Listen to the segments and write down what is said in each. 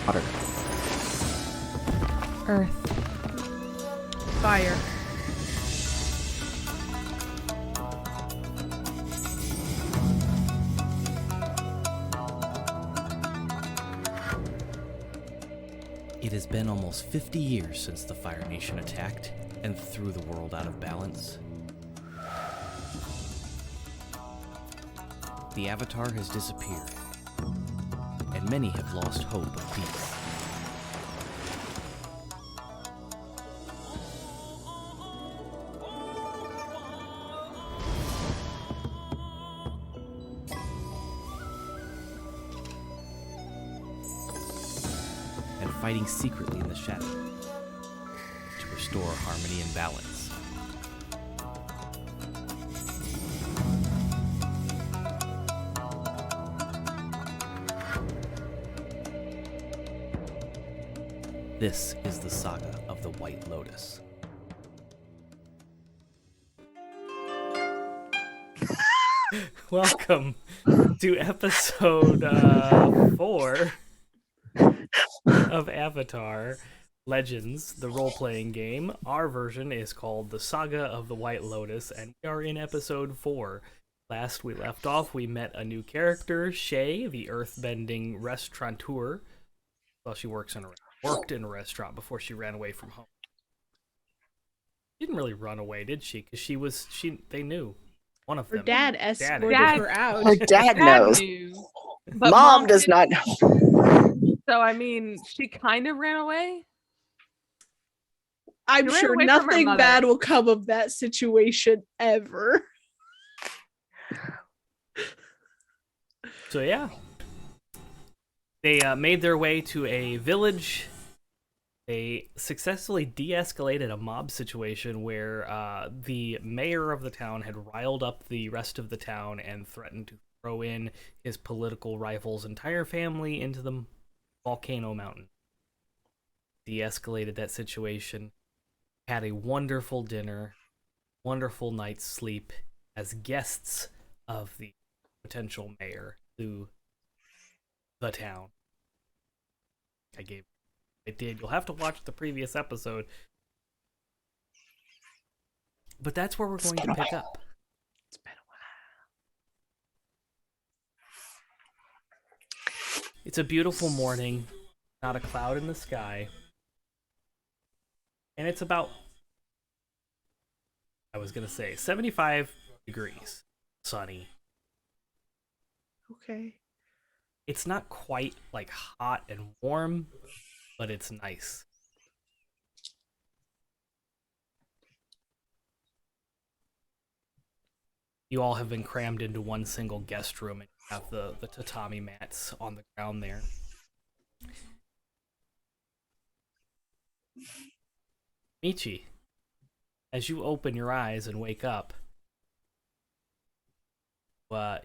Water. Earth. Fire. It has been almost 50 years since the Fire Nation attacked and threw the world out of balance. The Avatar has disappeared, and many have lost hope of peace. And fighting secretly in the shadows to restore harmony and balance. This is the Saga of the White Lotus. Welcome to episode 4 of Avatar Legends, the role-playing game. Our version is called the Saga of the White Lotus, and we are in episode 4. Last we left off, we met a new character, Shay, the earthbending restaurateur. Well, she worked in a restaurant before she ran away from home. She didn't really run away, did she? Because they knew. One of them. Her dad escorted Dad- her out. Her dad knows. Knew, but Mom does didn't. not know. So, I mean, she kind of ran away. I'm She ran sure away from her nothing mother. bad will come of that situation ever. So yeah, they made their way to a village. They successfully de-escalated a mob situation where the mayor of the town had riled up the rest of the town and threatened to throw in his political rival's entire family into the volcano mountain. De-escalated that situation, had a wonderful dinner, wonderful night's sleep as guests of the potential mayor to the town. I did. You'll have to watch the previous episode. But that's where we're going to pick up. It's been a while. It's a beautiful morning, not a cloud in the sky. And it's about, 75 degrees. Sunny. Okay. It's not quite like hot and warm, but it's nice. You all have been crammed into one single guest room and you have the tatami mats on the ground there. Michi, as you open your eyes and wake up,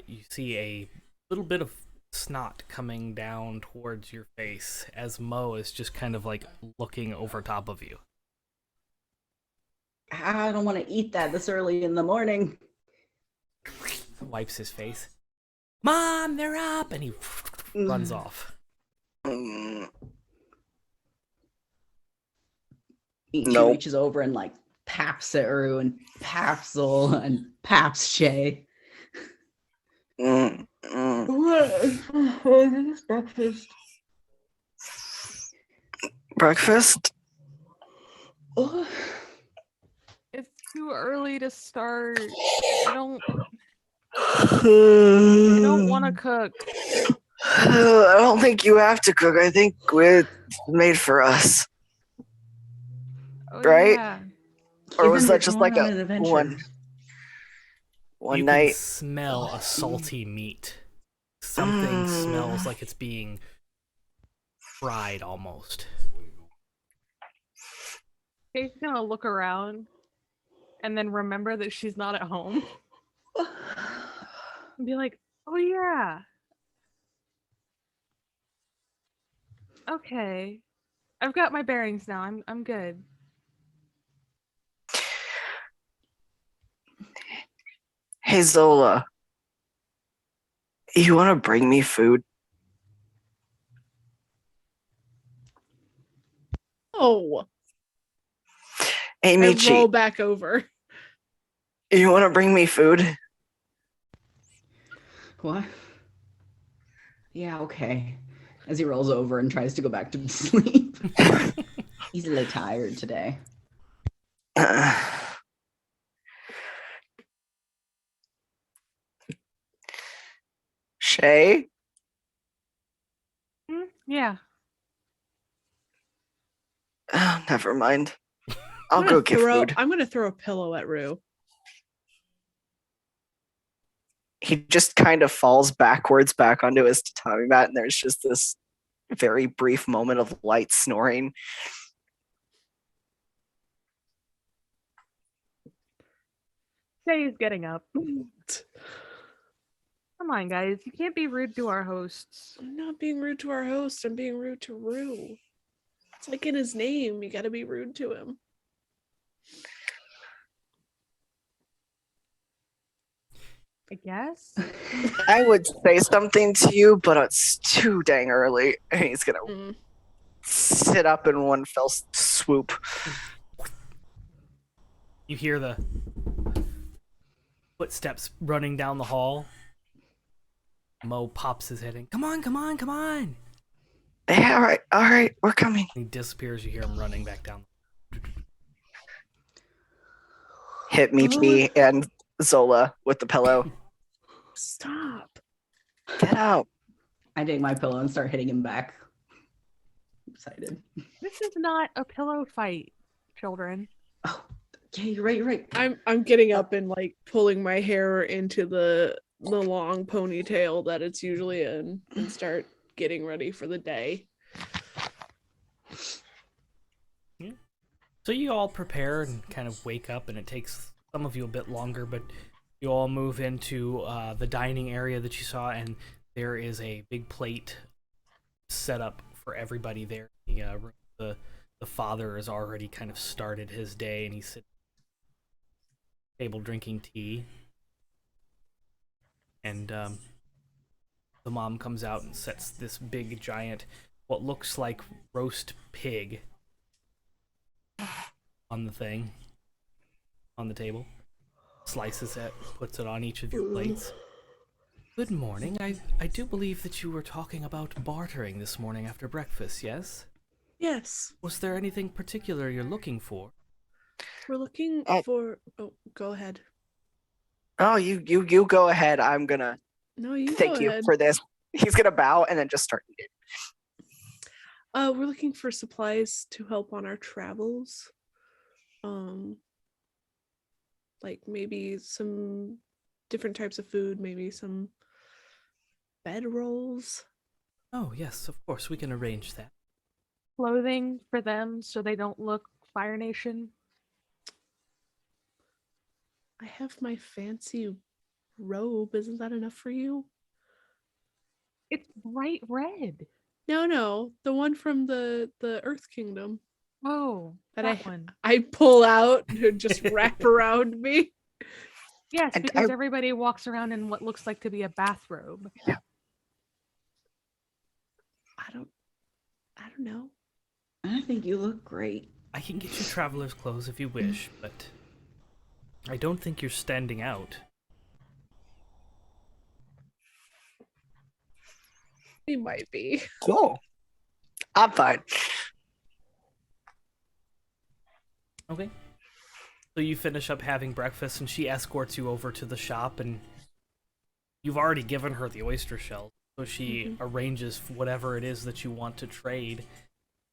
you see a little bit of snot coming down towards your face as Mo is just kind of like looking over top of you. I don't want to eat that this early in the morning. Wipes his face. Mom, they're up! And he runs off. Ichi Nope. reaches over and like paps Saru and paps Zol and paps Shay. Mm. What is breakfast? Breakfast? Oh, It's too early to start. I don't want to cook. I don't think you have to cook. I think it's made for us. Oh, Right? Yeah. Or even was if that it's just going like on an adventure. one You night? can smell a salty meat. Something smells like it's being fried almost. Kate's gonna look around and then remember that she's not at home and be like, oh yeah. Okay. I've got my bearings now. I'm good. Hey Zola, you want to bring me food? No. Hey, I roll Michi, back over. you want to bring me food? What? Yeah, okay. As he rolls over and tries to go back to sleep. He's a little tired today. Shay? Yeah. Oh, never mind. I'll I'm go gonna get throw. food. I'm gonna throw a pillow at Rue. He just kind of falls backwards back onto his tatami mat, and there's just this very brief moment of light snoring. Say's getting up. Come on, guys. You can't be rude to our hosts. I'm not being rude to our host. I'm being rude to Rue. It's like in his name. You got to be rude to him. I guess. I would say something to you, but it's too dang early. And he's gonna Mm. sit up in one fell swoop. You hear the footsteps running down the hall. Mo pops his head in. Come on, come on, come on! Yeah, all right, we're coming. He disappears. You hear him running back down. Hit Michi and Zola with the pillow. Stop. Get out. I take my pillow and start hitting him back. I'm excited. This is not a pillow fight, children. Oh, yeah, you're right, you're right. I'm getting up and like pulling my hair into the long ponytail that it's usually in and start getting ready for the day. So you all prepare and kind of wake up, and it takes some of you a bit longer, but you all move into the dining area that you saw, and there is a big plate set up for everybody there. The father has already kind of started his day, and he's sitting at the table drinking tea. And the mom comes out and sets this big, giant, what looks like roast pig on the thing, on the table. Slices it, puts it on each of your plates. Good morning. I do believe that you were talking about bartering this morning after breakfast, yes? Yes. Was there anything particular you're looking for? We're looking for. Oh, go ahead. Oh, you go ahead. I'm gonna No, you thank go you ahead. for this. He's gonna bow and then just start eating. We're looking for supplies to help on our travels. Like maybe some different types of food, maybe some bed rolls. Oh, yes, of course, we can arrange that. Clothing for them so they don't look Fire Nation. I have my fancy robe. Isn't that enough for you? It's bright red. No, the one from the Earth Kingdom Oh, that one. I pull out and just wrap around me. Yes, And because everybody walks around in what looks like to be a bathrobe. I don't know. I think you look great. I can get you traveler's clothes if you wish, but I don't think you're standing out. He might be. Cool. I'm fine. Okay. So you finish up having breakfast, and she escorts you over to the shop, and you've already given her the oyster shell, so she arranges whatever it is that you want to trade.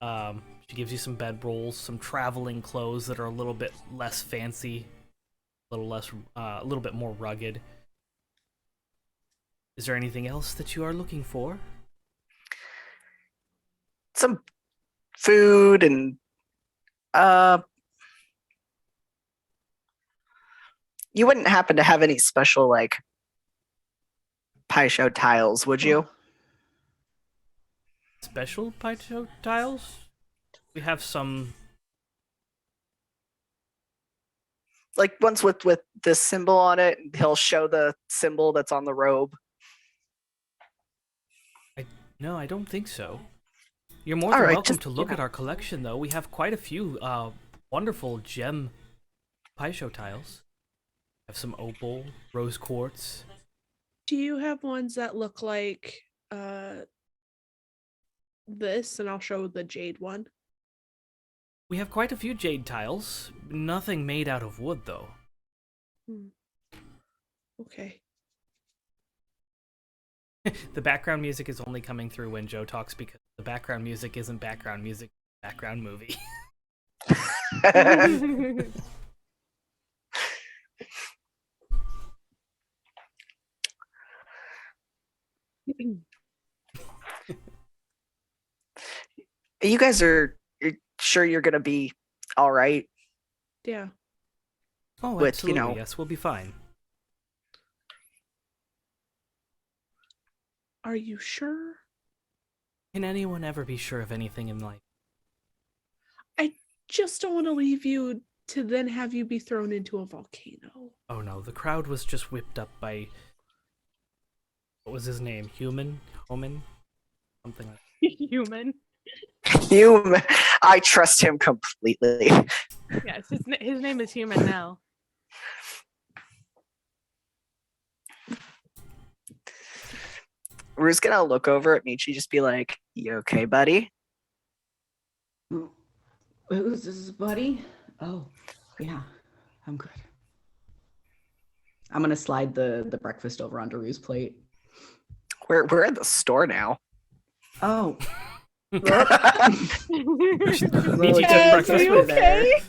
She gives you some bed rolls, some traveling clothes that are a little bit less fancy, a little bit more rugged. Is there anything else that you are looking for? Some food and you wouldn't happen to have any special like pie show tiles, would you? Special pie show tiles? We have some. Like ones with this symbol on it. He'll show the symbol that's on the robe. No, I don't think so. You're more than Alright, welcome just, to you look know. at our collection, though. We have quite a few wonderful gem Paisho tiles. We have some opal, rose quartz. Do you have ones that look like this? And I'll show the jade one. We have quite a few jade tiles. Nothing made out of wood, though. Okay. The background music is only coming through when Joe talks because the background music isn't background music, background movie. You guys are you're sure you're gonna be all right? Yeah. Oh, With, absolutely. Yes, we'll be fine. Are you sure? Can anyone ever be sure of anything in life? Just don't want to leave you to then have you be thrown into a volcano. Oh no, the crowd was just whipped up by... What was his name? Human? Homan? Something like Human. I trust him completely. Yes, his name is Human now. We're just gonna look over at Michi, just be like, "You okay, buddy?" Who's this, buddy? Oh, yeah, I'm good. I'm gonna slide the breakfast over onto Rue's plate. We're at the store now. Oh, Michi took Yes, breakfast are you with okay?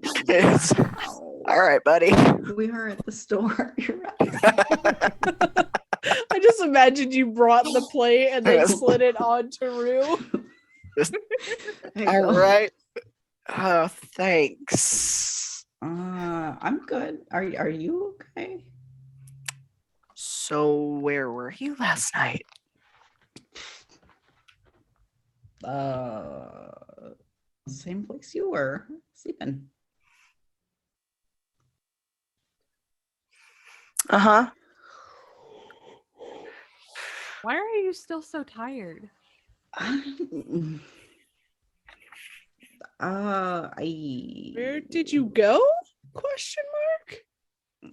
It's- ow. all right, buddy. We are at the store. You're right. I just imagined you brought the plate and then Yes. slid it onto Rue. There you All go. right. Oh, thanks. I'm good. Are you okay? So, where were you last night? Same place you were sleeping. Uh huh. Why are you still so tired? Where did you go? Question mark.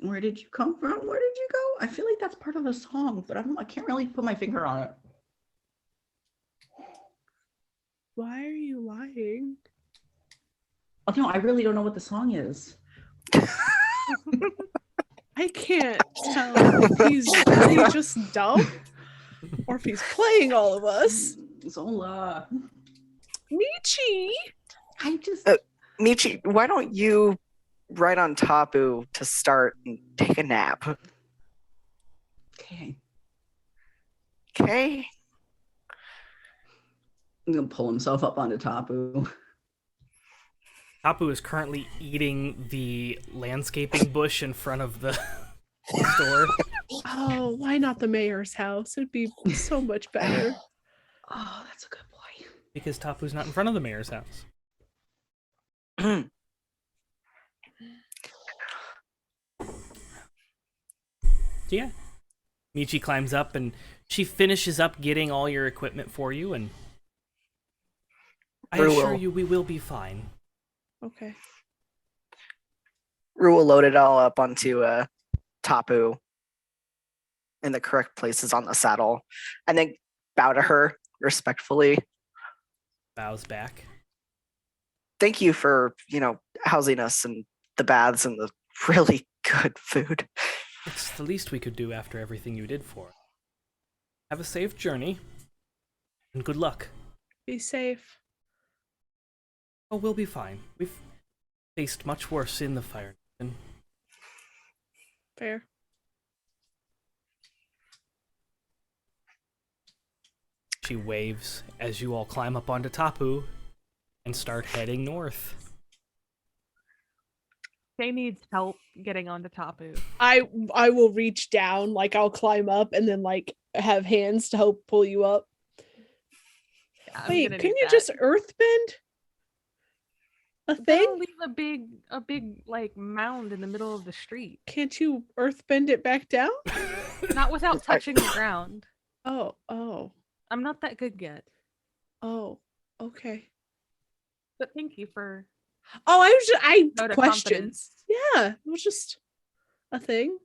Where did you come from? Where did you go? I feel like that's part of the song, but I can't really put my finger on it. Why are you lying? Oh no, I really don't know what the song is. I can't tell if he's really just dumb or if he's playing all of us. Zola. Michi! I just Michi, why don't you ride on Tapu to start and take a nap? okay. Okay. I'm gonna pull himself up onto Tapu. Tapu is currently eating the landscaping bush in front of the store. Oh, why not the mayor's house? It'd be so much better. Oh, that's a good boy. Because Tapu's not in front of the mayor's house. So yeah. Michi climbs up and she finishes up getting all your equipment for you, and I Very assure well. you we will be fine. Okay. Rue will load it all up onto Tapu in the correct places on the saddle, and then bow to her respectfully. Bows back. Thank you for, housing us and the baths and the really good food. It's the least we could do after everything you did for us. Have a safe journey, and good luck. Be safe. Oh, we'll be fine. We've faced much worse in the fire. And Fair. she waves as you all climb up onto Tapu and start heading north. Shay needs help getting onto Tapu. I will reach down, like I'll climb up and then like have hands to help pull you up. Yeah, I'm Wait, gonna couldn't need you that. just earthbend a That'll thing? leave a big like mound in the middle of the street. Can't you earthbend it back down? Not without touching the ground. Oh. I'm not that good yet. Oh. Okay. But thank you for Oh, I vote of questions. confidence. Yeah, it was just a thing.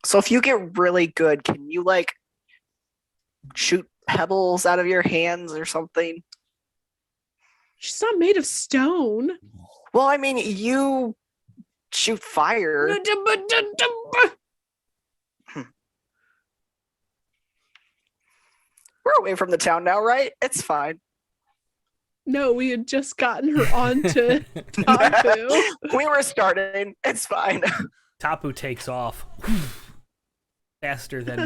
So if you get really good, can you like shoot pebbles out of your hands or something? She's not made of stone. Well, I mean, you shoot fire. We're away from the town now, right? It's fine. No, we had just gotten her onto Tapu. We were starting. It's fine. Tapu takes off faster than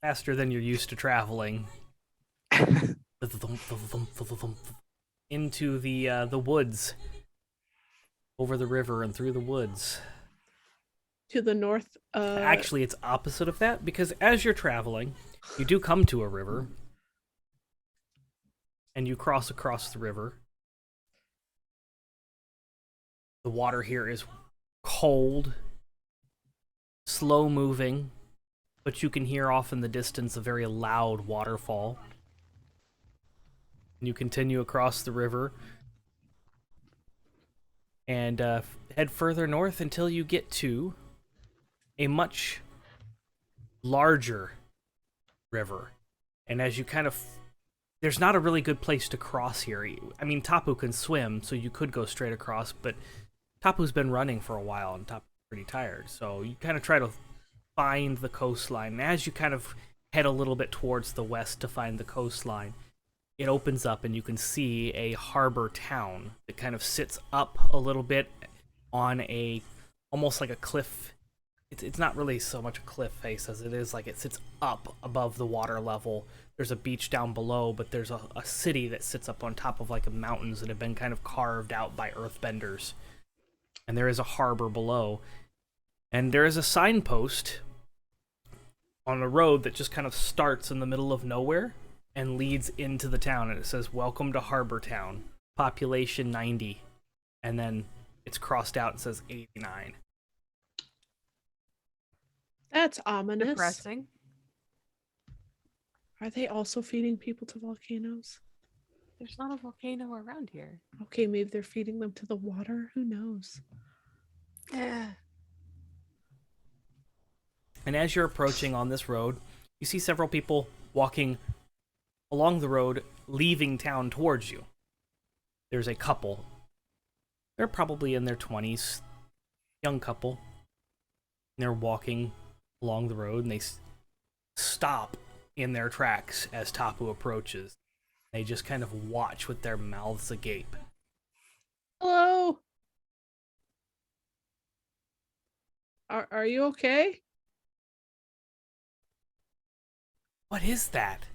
you're used to traveling. Into the woods, over the river and through the woods. To the north. Actually, it's opposite of that, because as you're traveling, you do come to a river, and you cross across the river. The water here is cold, slow moving, but you can hear off in the distance a very loud waterfall. You continue across the river and head further north until you get to a much larger river. And as you kind of... There's not a really good place to cross here. I mean, Tapu can swim, so you could go straight across, but Tapu's been running for a while and Tapu's pretty tired. So you kind of try to find the coastline. And as you kind of head a little bit towards the west to find the coastline, it opens up and you can see a harbor town that kind of sits up a little bit on a, almost like a cliff. It's not really so much a cliff face as it is like it sits up above the water level. There's a beach down below, but there's a city that sits up on top of like mountains that have been kind of carved out by earthbenders. And there is a harbor below. And there is a signpost on a road that just kind of starts in the middle of nowhere and leads into the town, and it says, "Welcome to Harbor Town, population 90." And then it's crossed out and says 89. That's ominous. Depressing. Are they also feeding people to volcanoes? There's not a volcano around here. Okay, maybe they're feeding them to the water. Who knows? Yeah. And as you're approaching on this road, you see several people walking along the road, leaving town towards you. There's a couple. They're probably in their 20s, young couple. And they're walking along the road, and they stop in their tracks as Tapu approaches. They just kind of watch with their mouths agape. Hello. Are you okay? What is that?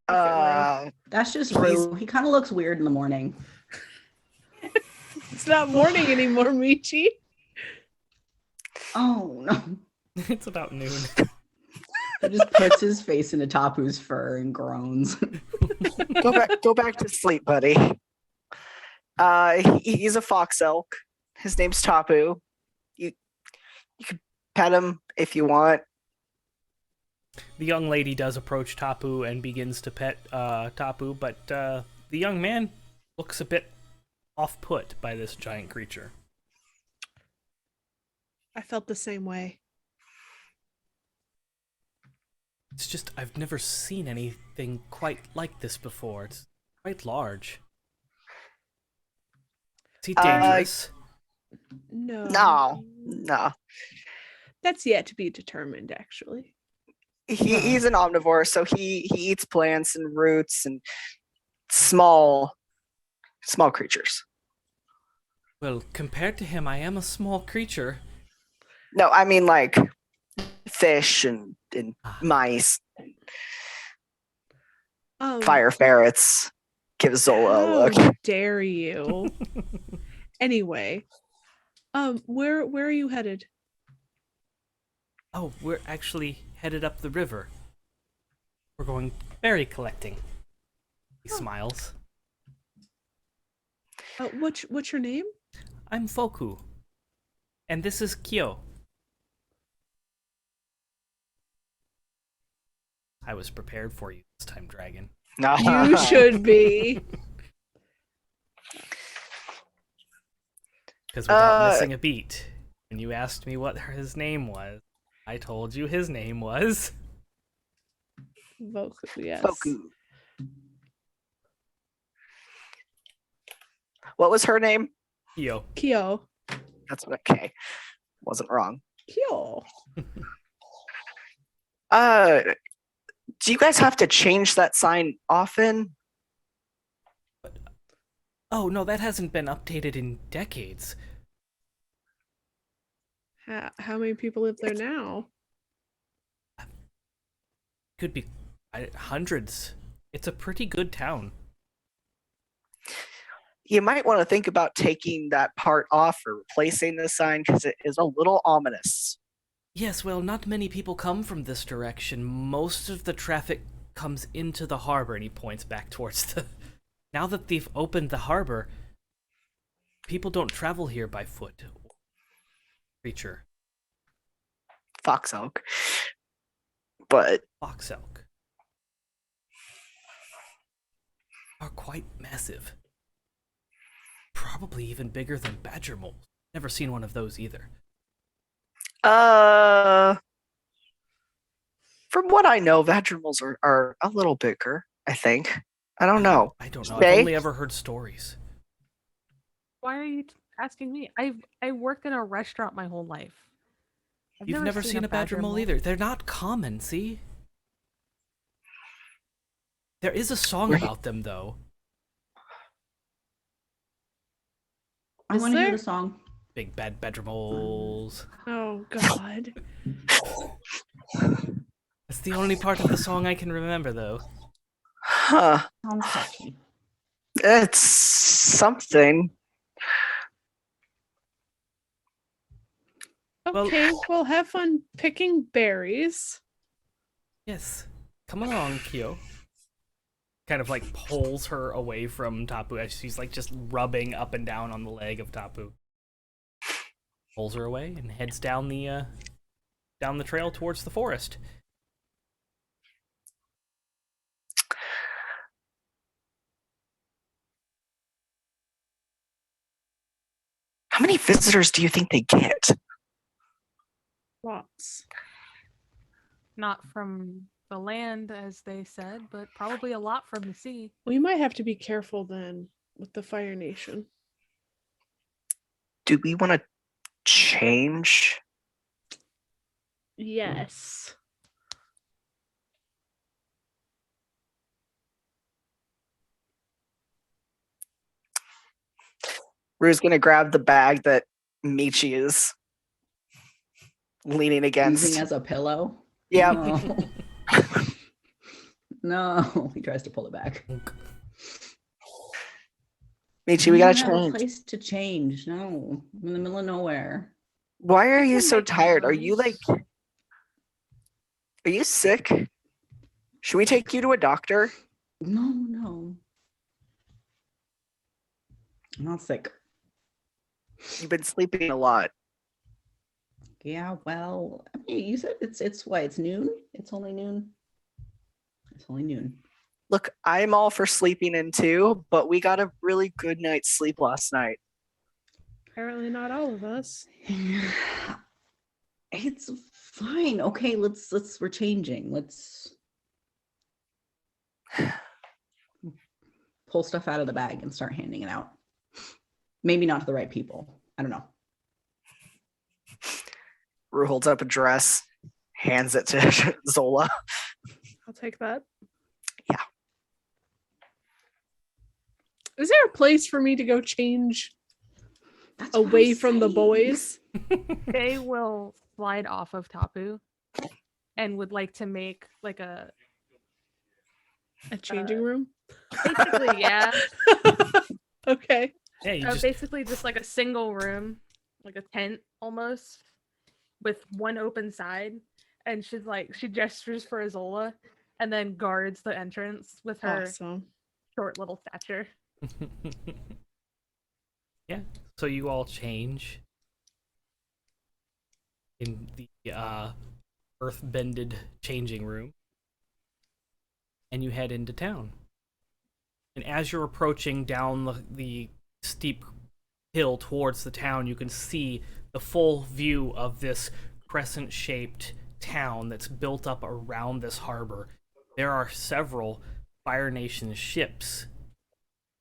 That's just He's- Rue. He kind of looks weird in the morning. It's not morning anymore, Michi. Oh no. It's about noon. He just puts his face into Tapu's fur and groans. Go back to sleep, buddy. He's a fox elk. His name's Tapu. You can pet him if you want. The young lady does approach Tapu and begins to pet Tapu, but the young man looks a bit off-put by this giant creature. I felt the same way. It's just, I've never seen anything quite like this before. It's quite large. Is he dangerous? No. No. That's yet to be determined, actually. He's an omnivore, so he eats plants and roots and small creatures. Well, compared to him, I am a small creature. No, I mean like fish and mice, fire ferrets. Give Zola a look. How dare you? Anyway, where are you headed? Oh, we're actually headed up the river. We're going berry collecting. He smiles. What's your name? I'm Foku. And this is Kyo. I was prepared for you this time, Dragon. No. You should be. Because without Uh, missing a beat, when you asked me what his name was, I told you his name was. Vocal, yes. Boku. What was her name? Kyo. Kyo. That's okay. Wasn't wrong. Kyo. Do you guys have to change that sign often? Oh, no, that hasn't been updated in decades. How many people live there now? Could be hundreds. It's a pretty good town. You might want to think about taking that part off or replacing the sign because it is a little ominous. Yes, well, not many people come from this direction. Most of the traffic comes into the harbor, and he points back towards the... Now that they've opened the harbor, people don't travel here by foot. Creature. Fox elk. But Fox elk are quite massive. Probably even bigger than badger moles. Never seen one of those either. from what I know, vaginals are a little bigger, I think. I don't know. I don't know. They- I've only ever heard stories. Why are you asking me? I worked in a restaurant my whole life. I've You've never seen a badger mole either. They're not common, see? There is a song Right. about them, though. I Is want to hear there? the song. Big bad badger moles. Oh God. That's the only part of the song I can remember, though. Huh. Sounds catchy. It's something. Well- Okay, well, have fun picking berries. Yes. Come along, Kyo. Kind of like pulls her away from Tapu as she's like just rubbing up and down on the leg of Tapu. Pulls her away and heads down the trail towards the forest. How many visitors do you think they get? Lots. Not from the land, as they said, but probably a lot from the sea. We might have to be careful then with the Fire Nation. Do we want to change? Yes. Rue's gonna grab the bag that Michi is leaning against. Using as a pillow. Yeah. No. No, he tries to pull it back. Michi, we gotta don't have a change. place to change. No, I'm in the middle of nowhere. Why are you can so make tired? Are you clothes. like? Are you sick? Should we take you to a doctor? No. I'm not sick. You've been sleeping a lot. Yeah, well, I mean, you said it's what? It's noon? It's only noon. It's only noon. Look, I'm all for sleeping in too, but we got a really good night's sleep last night. Apparently not all of us. It's fine. Okay, let's we're changing. Let's pull stuff out of the bag and start handing it out. Maybe not to the right people. I don't know. Rue holds up a dress, hands it to Zola. I'll take that. Yeah. Is there a place for me to go change That's what away I'm from the saying. boys? They will slide off of Tapu and would like to make like a A changing room? basically, yeah. Okay. Yeah, you just Basically just like a single room, like a tent almost, with one open side. And she's like, she gestures for Azola and then guards the entrance with her Awesome. short little stature. yeah. So you all change in the earth-bended changing room, and you head into town. And as you're approaching down the steep hill towards the town, you can see the full view of this crescent-shaped town that's built up around this harbor. There are several Fire Nation ships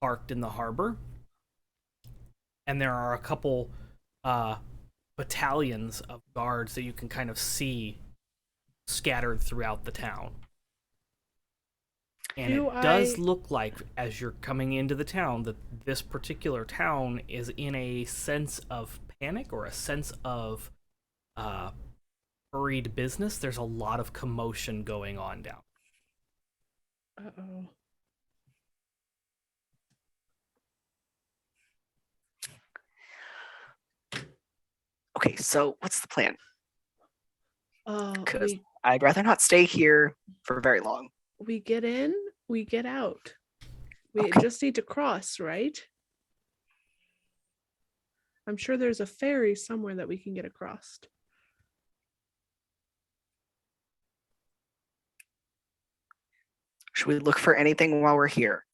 parked in the harbor, and there are a couple battalions of guards that you can kind of see scattered throughout the town. And it does look like, as you're coming into the town, that this particular town is in a sense of panic or a sense of hurried business. There's a lot of commotion going on down. Uh-oh. Okay, so what's the plan? Because We I'd rather not stay here for very long. we get in, we get out. We Okay. just need to cross, right? I'm sure there's a ferry somewhere that we can get across. Should we look for anything while we're here?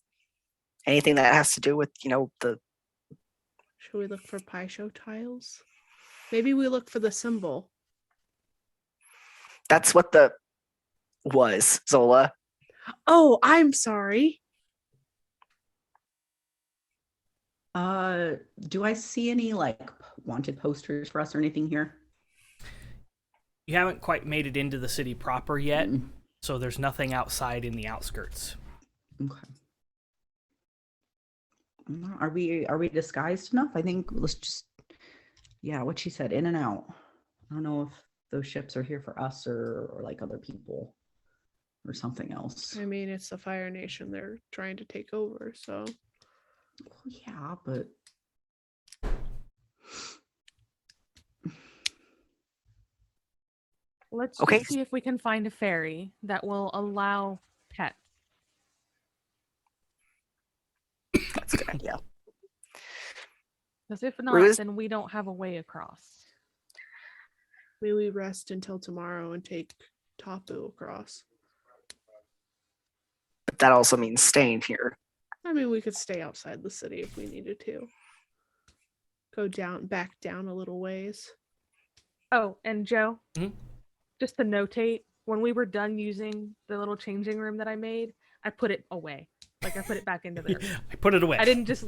Anything that has to do with, the Should we look for pie show tiles? Maybe we look for the symbol. that's what the was, Zola. Oh, I'm sorry. Do I see any like wanted posters for us or anything here? You haven't quite made it into the city proper yet, Mm, so there's nothing outside in the outskirts. okay. Are we disguised enough? I think let's just what she said, in and out. I don't know if those ships are here for us or like other people or something else. I mean, it's the Fire Nation they're trying to take over, so Well, yeah, but Let's Okay. just see if we can find a ferry that will allow pets. That's a good idea. Because if not, Ruse? then we don't have a way across. maybe we rest until tomorrow and take Tapu across. But that also means staying here. I mean, we could stay outside the city if we needed to. Go back down a little ways. Oh, and Joe, Mhm. just to notate, when we were done using the little changing room that I made, I put it away. Like I put it back into there. I put it away. I didn't just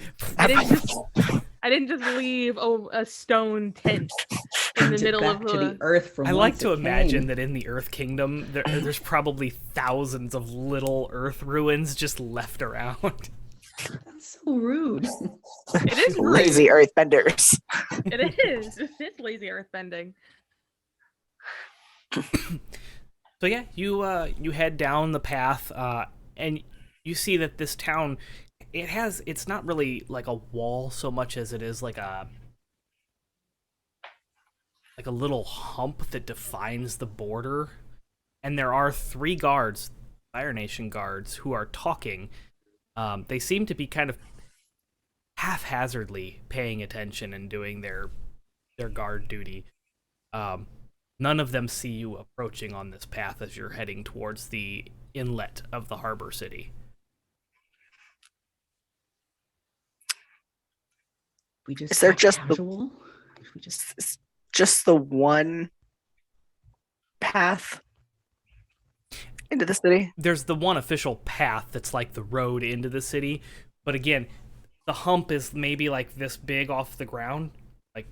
leave a stone tent in the Send it middle back of to the the. earth from I like whence to it imagine came. that in the Earth Kingdom, there's probably thousands of little Earth ruins just left around. That's so rude. It is rude. Lazy earthbenders. It is. It's lazy earthbending. So yeah, you head down the path, and you see that this town, it's not really like a wall so much as it is like a little hump that defines the border. And there are 3 guards, Fire Nation guards, who are talking. They seem to be kind of haphazardly paying attention and doing their guard duty. None of them see you approaching on this path as you're heading towards the inlet of the harbor city. We just Is there got just the- casual? We just It's just the one path into the city. There's the one official path that's like the road into the city, but again, the hump is maybe like this big off the ground, like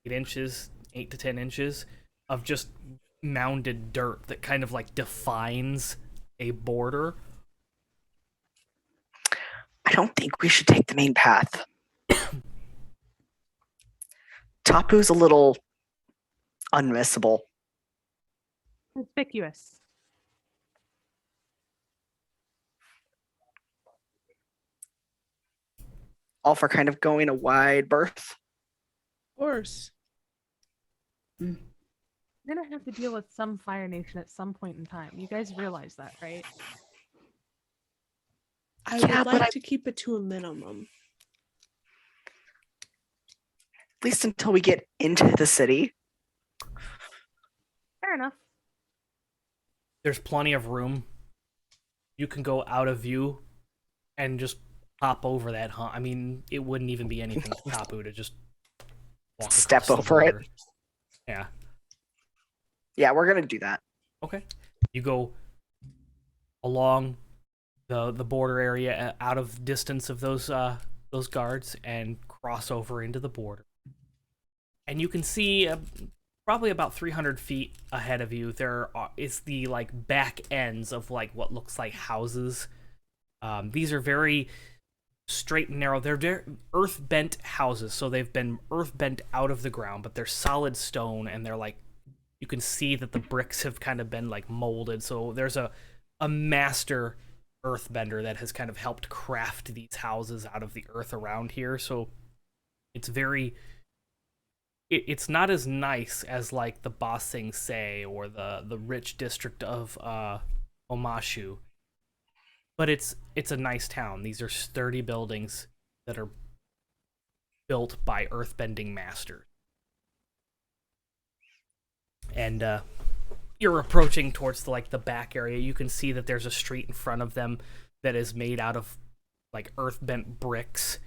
8 to 10 inches of just mounded dirt that kind of like defines a border. I don't think we should take the main path. Tapu's a little unmissable. Conspicuous. All for kind of going a wide berth. Of course. We're gonna have to deal with some Fire Nation at some point in time. You guys realize that, right? I Yeah, would but like to keep it to a minimum. At least until we get into the city. Fair enough. There's plenty of room. You can go out of view and just hop over that hump. I mean, it wouldn't even be anything to Tapu to just walk Step across the over it. border. Yeah. Yeah, we're gonna do that. Okay. You go along the border area out of distance of those guards and cross over into the border. And you can see probably about 300 feet ahead of you is the like back ends of like what looks like houses. These are very straight and narrow. They're very earth bent houses, so they've been earth bent out of the ground, but they're solid stone, and they're like, you can see that the bricks have kind of been like molded. So there's a master earthbender that has kind of helped craft these houses out of the earth around here. So it's very, it's not as nice as like the Ba Sing Se or the rich district of Omashu, but it's a nice town. These are sturdy buildings that are built by earthbending masters. And you're approaching towards the back area. You can see that there's a street in front of them that is made out of like earth-bent bricks,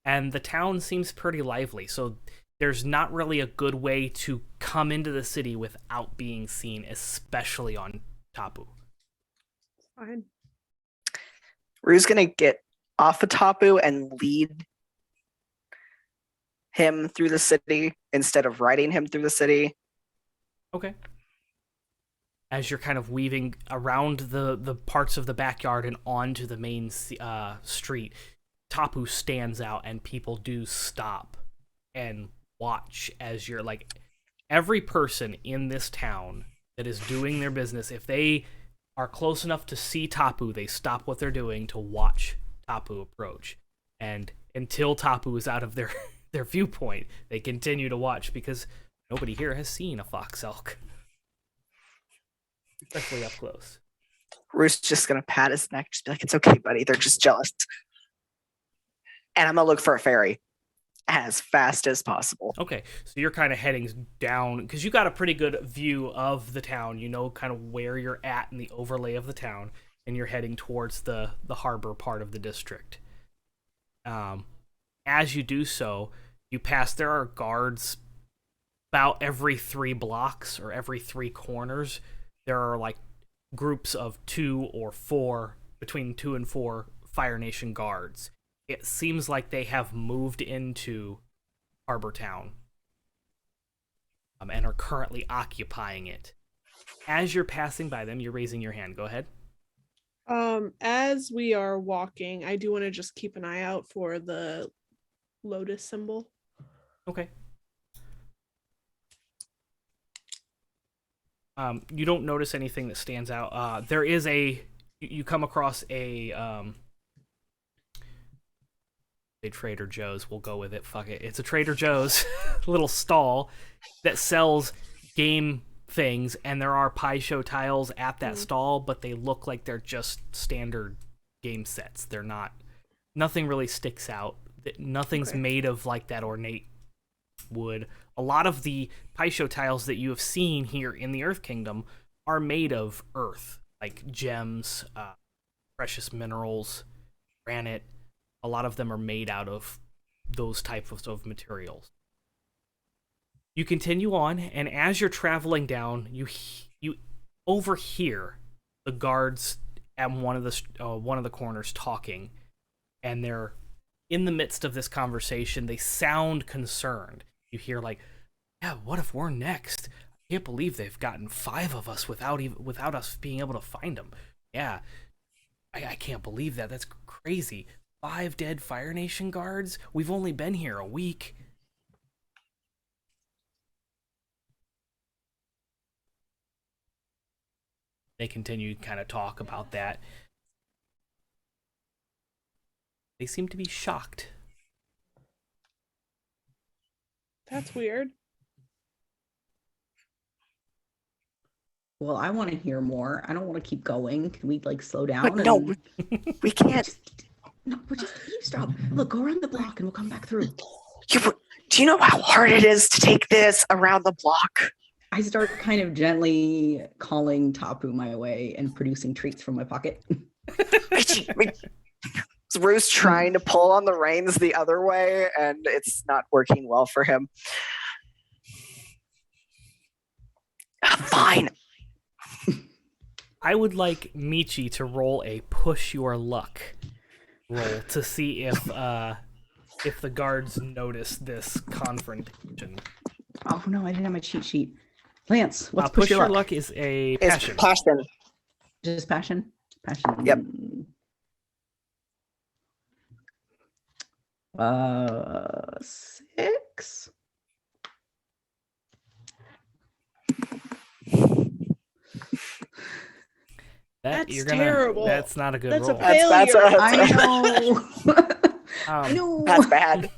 and the town seems pretty lively. So there's not really a good way to come into the city without being seen, especially on Tapu. Fine. Rue's gonna get off of Tapu and lead him through the city instead of riding him through the city. Okay. As you're kind of weaving around the parts of the backyard and onto the main street, Tapu stands out, and people do stop and watch as you're like, every person in this town that is doing their business, if they are close enough to see Tapu, they stop what they're doing to watch Tapu approach. And until Tapu is out of their viewpoint, they continue to watch, because nobody here has seen a fox elk, especially up close. Rue's just gonna pat his neck, just be like, "It's okay, buddy. They're just jealous." And I'm gonna look for a fairy as fast as possible. Okay, so you're kind of heading down, because you got a pretty good view of the town. You know kind of where you're at in the overlay of the town, and you're heading towards the harbor part of the district. As you do so, you pass, there are guards about every 3 blocks or every 3 corners. There are like groups of 2 or 4, between 2 and 4 Fire Nation guards. It seems like they have moved into Harbor Town and are currently occupying it. As you're passing by them, you're raising your hand. Go ahead. As we are walking, I do want to just keep an eye out for the lotus symbol. Okay. You don't notice anything that stands out. There is you come across a Trader Joe's. We'll go with it. Fuck it. It's a Trader Joe's little stall that sells game things, and there are Pai Sho tiles at that stall, but they look like they're just standard game sets. They're not. Nothing really sticks out. Nothing's made of like that ornate wood. A lot of the Pai Sho tiles that you have seen here in the Earth Kingdom are made of earth, like gems, precious minerals, granite. A lot of them are made out of those types of materials. You continue on, and as you're traveling down, you overhear the guards at one of the corners talking, and they're in the midst of this conversation. They sound concerned. You hear like, "Yeah, what if we're next? I can't believe they've gotten 5 of us without us being able to find them. Yeah, I can't believe that. That's crazy. 5 dead Fire Nation guards? We've only been here a week." They continue to kind of talk about that. They seem to be shocked. That's weird. Well, I want to hear more. I don't want to keep going. Can we like slow down? But no, we can't. No, we're just eavesdrop. Look, go around the block and we'll come back through. Do you know how hard it is to take this around the block? I start kind of gently calling Tapu my way and producing treats from my pocket. Roo's trying to pull on the reins the other way, and it's not working well for him. Fine. I would like Michi to roll a push your luck roll to see if the guards notice this confrontation. Oh no, I didn't have my cheat sheet. Lance, what's Push your luck is a passion. It's passion. Just passion? Passion. Yep. 6. That's terrible. That's not a good That's roll. a failure. I know. I Um, know. That's bad.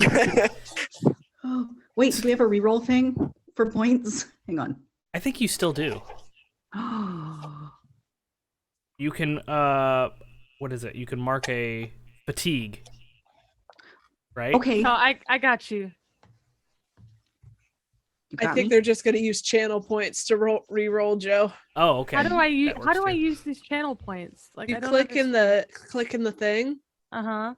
Oh, wait, do we have a reroll thing for points? Hang on. I think you still do. You can what is it? You can mark a fatigue. Right? Okay. No, I got you. You I got think me? they're just going to use channel points to re-roll Joe. Oh, okay. How do I use That works too. these channel points? Like You I don't click in the thing Uh-huh.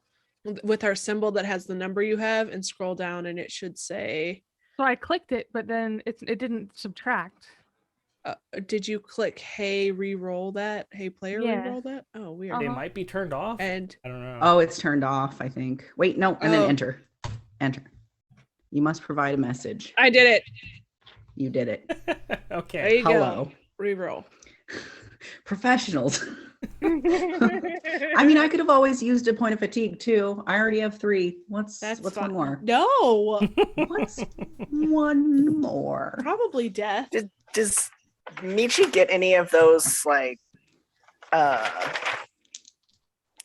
with our symbol that has the number you have, and scroll down, and it should say. So I clicked it, but then it didn't subtract. Did you click "Hey, re-roll that"? Hey, player, Yeah. re-roll that. Oh, weird. They Uh-huh. might be turned off. And I don't know. Oh, it's turned off, I think. Wait, no, and then Oh. enter. Enter. You must provide a message. I did it. You did it. There Okay. you Hello. go. Re-roll. Professionals. I mean, I could have always used a point of fatigue too. I already have 3. What's That's one fine. more? No, What's one more? probably death. Does Michi get any of those like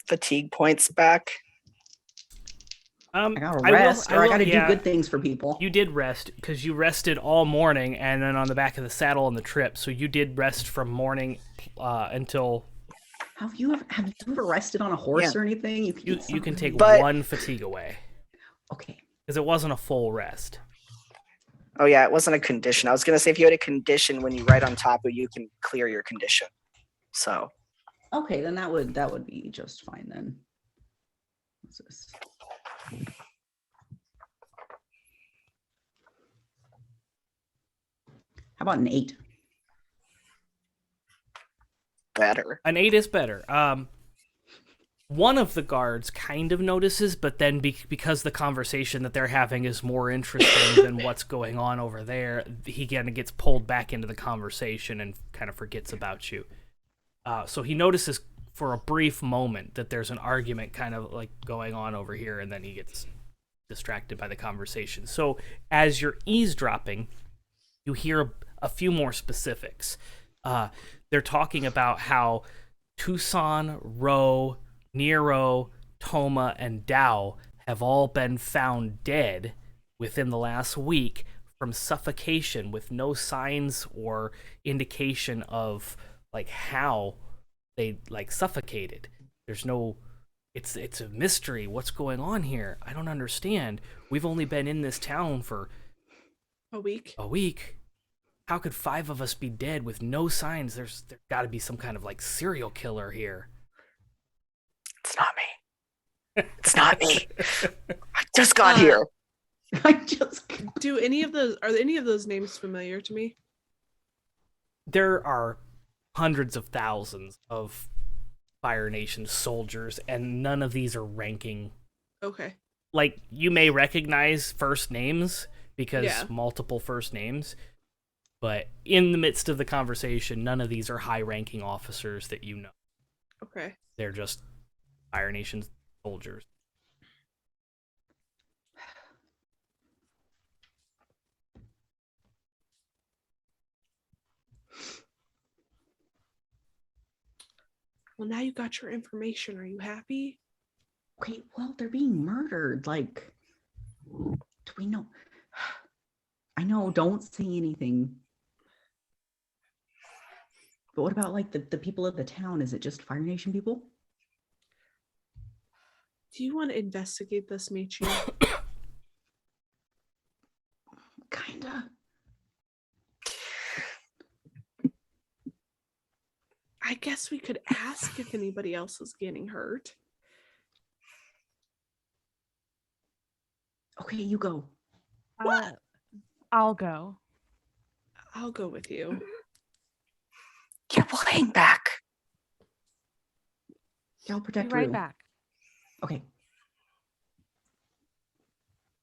fatigue points back? I gotta rest, or I gotta do good things for people. You did rest because you rested all morning, and then on the back of the saddle on the trip. So you did rest from morning until. Have you ever rested on a horse Yeah. or anything? You can take But- one fatigue away Okay. because it wasn't a full rest. Oh yeah, it wasn't a condition. I was gonna say if you had a condition when you write on top of you can clear your condition. So Okay, then that would be just fine then. What's this? How about an 8? better. An 8 is better. One of the guards kind of notices, but then because the conversation that they're having is more interesting than what's going on over there, he kind of gets pulled back into the conversation and kind of forgets about you. So he notices for a brief moment that there's an argument kind of like going on over here, and then he gets distracted by the conversation. So as you're eavesdropping, you hear a few more specifics. They're talking about how Tucson, Ro, Nero, Toma, and Dao have all been found dead within the last week from suffocation with no signs or indication of like how they like suffocated. There's no it's a mystery. What's going on here? I don't understand. We've only been in this town for A week. a week. How could 5 of us be dead with no signs? There's got to be some kind of like serial killer here. It's not me. It's not me. I just got here. I just Are any of those names familiar to me? There are hundreds of thousands of Fire Nation soldiers, and none of these are ranking. Okay. Like, you may recognize first names because Yeah. multiple first names, but in the midst of the conversation, none of these are high-ranking officers that you know. Okay. They're just Fire Nation soldiers. Well, now you got your information. Are you happy? Okay, well, they're being murdered. Like, do we know? I know, don't say anything. But what about like the people of the town? Is it just Fire Nation people? Do you want to investigate this, Michi? Kinda. I guess we could ask if anybody else is getting hurt. Okay, you go. I'll go. I'll go with you. Get Wayne back. I'll Be protect right Rue. back. Okay.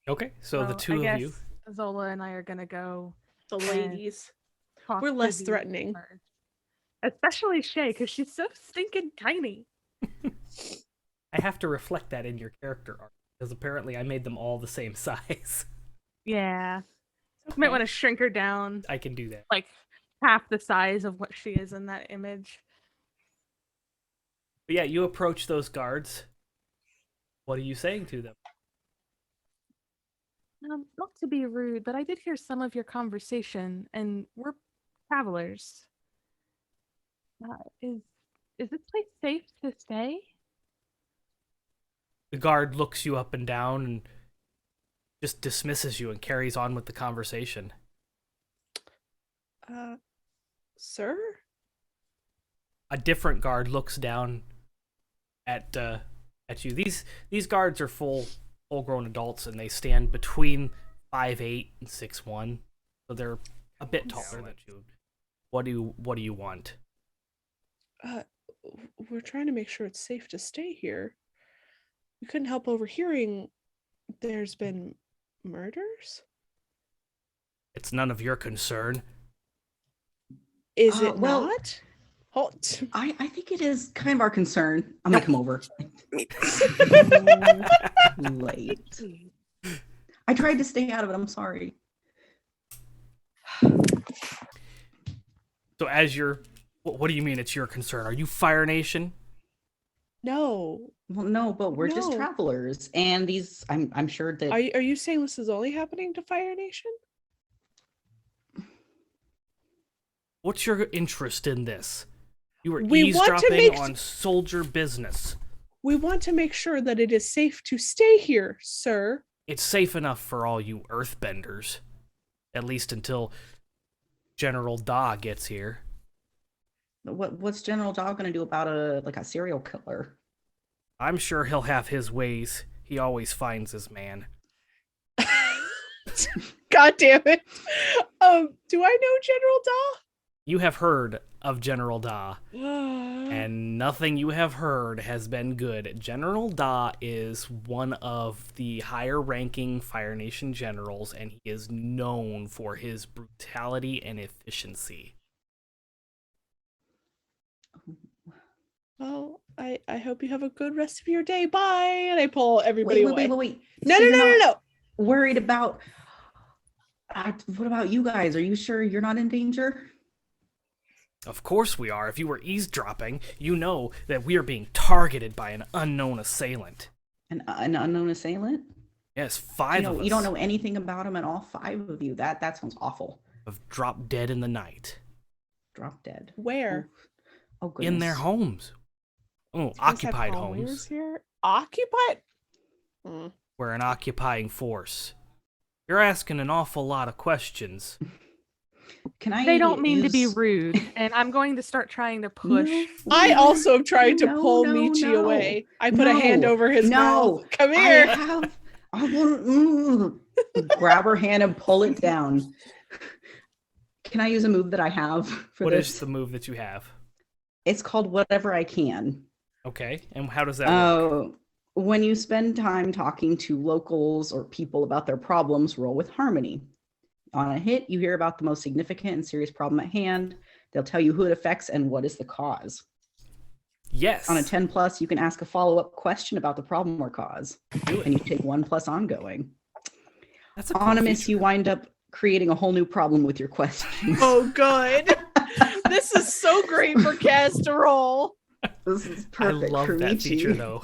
Okay, so the Well, two I of you. guess Zola and I are gonna go The And- ladies. talk We're to less the threatening. guard. Especially Shay, because she's so stinking tiny. I have to reflect that in your character arc because apparently I made them all the same size. Yeah. You might want to shrink her down I can do that. like half the size of what she is in that image. But yeah, you approach those guards. What are you saying to them? Not to be rude, but I did hear some of your conversation, and we're travelers. Is this place safe to stay? The guard looks you up and down and just dismisses you and carries on with the conversation. Sir? A different guard looks down at you. These guards are full-grown adults, and they stand between 5'8" and 6'1", so they're a bit taller than you. What do you want? We're trying to make sure it's safe to stay here. We couldn't help overhearing there's been murders? It's none of your concern. Is it well- not? Halt. I think it is kind of our concern. I'm gonna come over. Late. I tried to stay out of it. I'm sorry. So as you're... What do you mean it's your concern? Are you Fire Nation? No. Well, no, but we're just No. travelers, and these. I'm sure that. Are you saying this is only happening to Fire Nation? What's your interest in this? You were We want to eavesdropping make- on soldier business. We want to make sure that it is safe to stay here, sir. It's safe enough for all you earthbenders. At least until General Da gets here. What's General Dog gonna do about a serial killer? I'm sure he'll have his ways. He always finds his man. God damn it. Do I know General You have heard of General Da, Da? and nothing you have heard has been good. General Da is one of the higher-ranking Fire Nation generals, and he is known for his brutality and efficiency. Well, I hope you have a good rest of your day. Bye. And I pull everybody away. Wait. No, So no, you're no, no, not no. Worried about. What about you guys? Are you sure you're not in danger? Of course we are. If you were eavesdropping, you know that we are being targeted by an unknown assailant. An unknown assailant? Yes, five of us You don't know anything about him at all. 5 of you. That sounds awful. have dropped dead in the night. Drop dead. Where? Oh goodness. In their homes. Oh, These guys have occupied followers homes. here. Occupied? We're an occupying force. You're asking an awful lot of questions. Can I? They don't mean to be use- rude, and I'm going to start trying to push. No, I also am trying to no, pull no, Michi no. away. I put a hand No, over his no. mouth. Come here. I want grab her hand and pull it down. Can I use a move that I have for What this? is the move that you have? It's called Whatever I Can. Okay, and how does that work? When you spend time talking to locals or people about their problems, roll with harmony. On a hit, you hear about the most significant and serious problem at hand. They'll tell you who it affects and what is the cause. Yes. On a 10 plus, you can ask a follow-up question about the problem or cause. Do it. And you take 1 plus ongoing. That's a cool On a miss, feature. you wind up creating a whole new problem with your questions. Oh, good. This is so great for cast to roll. This is I perfect love for that Michi. feature, though.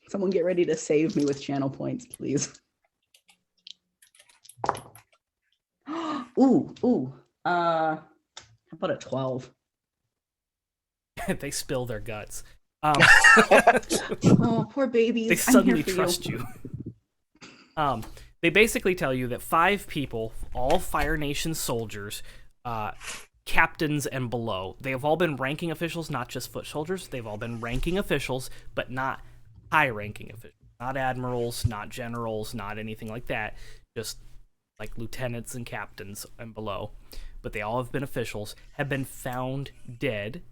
Someone get ready to save me with channel points, please. Ooh. How about a 12? They spill their guts. Oh, poor babies. They I'm suddenly here for trust you. They basically tell you that 5 people, all Fire Nation soldiers, captains and below, they have all been ranking officials, not just foot soldiers. They've all been ranking officials, but not high-ranking officials. Not admirals, not generals, not anything like that. Just like lieutenants and captains and below. But they all have been officials, have been found dead.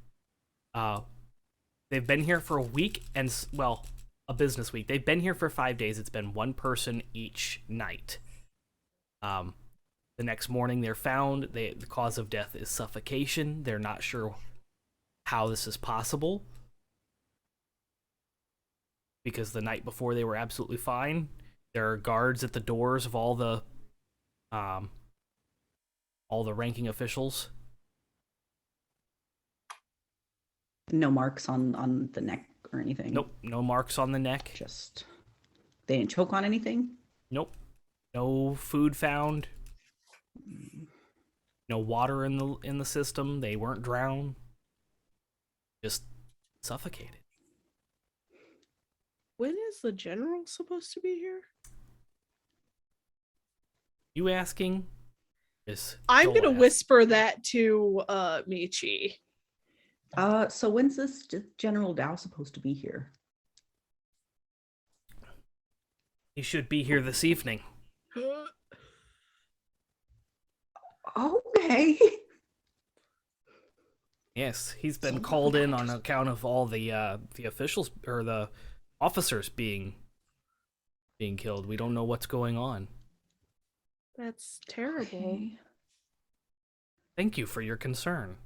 They've been here for a week and, well, a business week. They've been here for 5 days. It's been one person each night. The next morning they're found. The cause of death is suffocation. They're not sure how this is possible, because the night before they were absolutely fine. There are guards at the doors of all the ranking officials. No marks on the neck or anything. Nope, no marks on the neck. Just they didn't choke on anything. Nope, no food found. No water in the system. They weren't drowned. Just suffocated. When is the general supposed to be here? You asking? I'm Joel gonna asked. whisper that to Michi. So when's this General Dow supposed to be here? He should be here this evening. Okay. Yes, he's been So called in on just- account of all the officials or the officers being killed. We don't know what's going on. That's terrible. Okay. Thank you for your concern.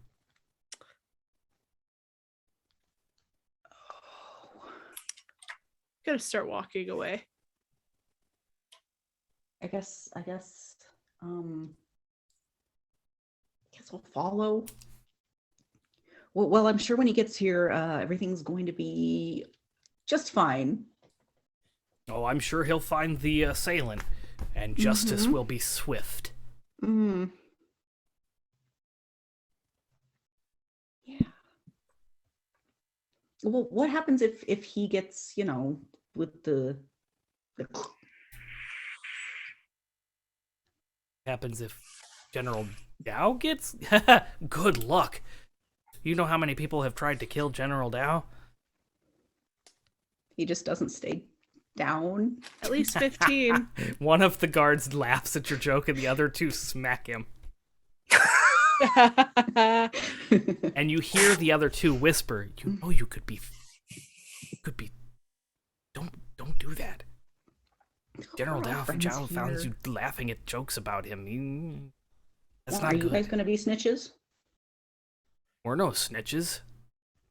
Oh, Gotta start walking away. I guess we'll follow. Well, I'm sure when he gets here, everything's going to be just fine. Oh, I'm sure he'll find the assailant, and justice Mhm. will be swift. Mm. Yeah. Well, what happens if he gets, with the Happens if General Dow gets? Good luck. You know how many people have tried to kill General Dow? he just doesn't stay down? At least 15. One of the guards laughs at your joke, and the other two smack him. And you hear the other two whisper, "You know, you could be. Don't do that." General We're all Dow friends found here. you laughing at jokes about him. That's Well, not are you guys good. gonna be snitches? We're no snitches.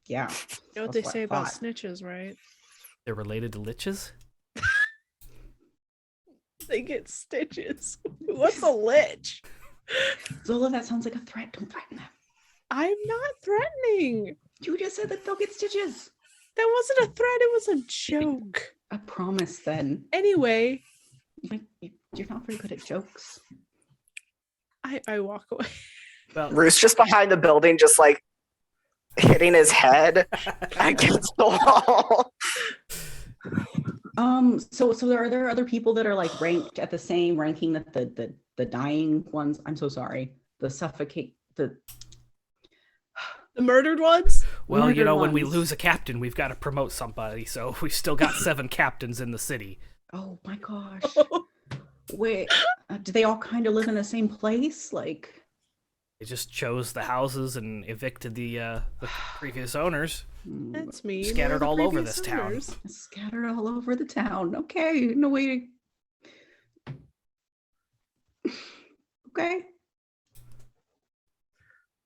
Yeah. You know what That's they what say I about thought. snitches, right? They're related to liches. They get stitches. What's a lich? Zola, that sounds like a threat. Don't threaten them. I'm not threatening. You just said that they'll get stitches. That wasn't a threat, it was a joke. I promise then. Anyway, You're not very good at jokes. I walk away. Well, Roos just behind the building, just like hitting his head against the wall. So are there other people that are like ranked at the same ranking that the dying ones? I'm so sorry. The murdered ones? well, murdered when we ones. lose a captain, we've got to promote somebody. So we've still got 7 captains in the city. Oh my gosh. Wait, do they all kind of live in the same place? Like, They just chose the houses and evicted the previous owners. That's me. Scattered all over this town. scattered all over the town. Okay, no way. Okay.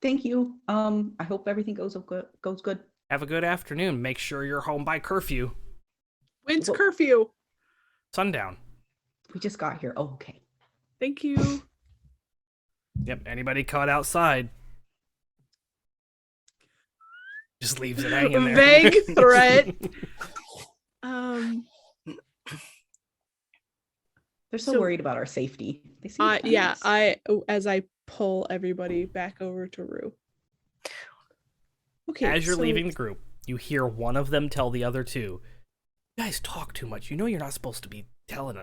Thank you. I hope everything goes good. Have a good afternoon. Make sure you're home by curfew. When's Well- curfew? Sundown. We just got here. Oh, okay. Thank you. Yep. Anybody caught outside just leaves it hanging there. Vague threat. They're so, So- worried about our safety. They seem Yeah, nice. as I pull everybody back over to Rue. Okay. As you're so- leaving the group, you hear one of them tell the other two, "You guys talk too much. You know you're not supposed to be telling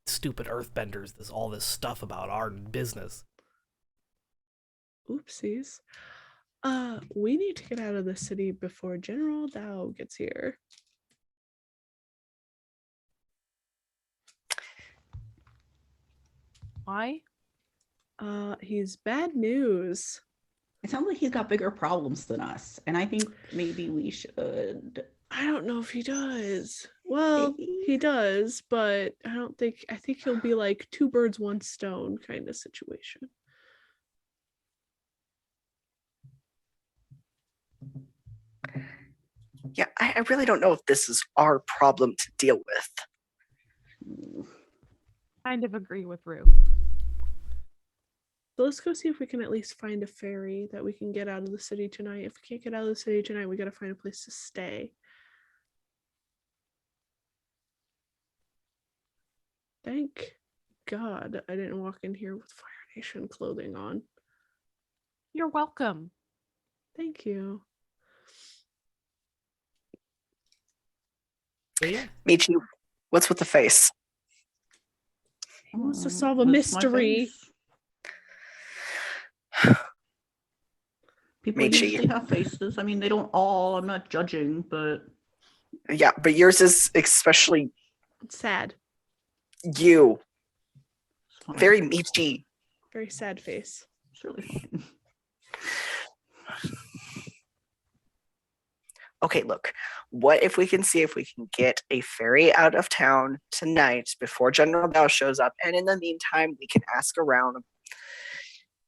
stupid earthbenders all this stuff about our business." Oopsies. We need to get out of the city before General Dow gets here. Why? He's bad news. It sounds like he's got bigger problems than us, and I think maybe we should. I don't know if he does. Well, he does, but I think he'll be like two birds, one stone kind of situation. Yeah, I really don't know if this is our problem to deal with. Kind of agree with Rue. So let's go see if we can at least find a ferry that we can get out of the city tonight. If we can't get out of the city tonight, we gotta find a place to stay. Thank God I didn't walk in here with Fire Nation clothing on. You're welcome. Thank you. But yeah, Michi, what's with the face? He wants to solve a That's my mystery. face. People Michi. usually have faces. I mean, they don't all. I'm not judging, but Yeah, but yours is especially It's sad. you. it's fine. Very Michi. Very sad face. It's really fine. Okay, look. What if we can see if we can get a ferry out of town tonight before General Dow shows up, and in the meantime, we can ask around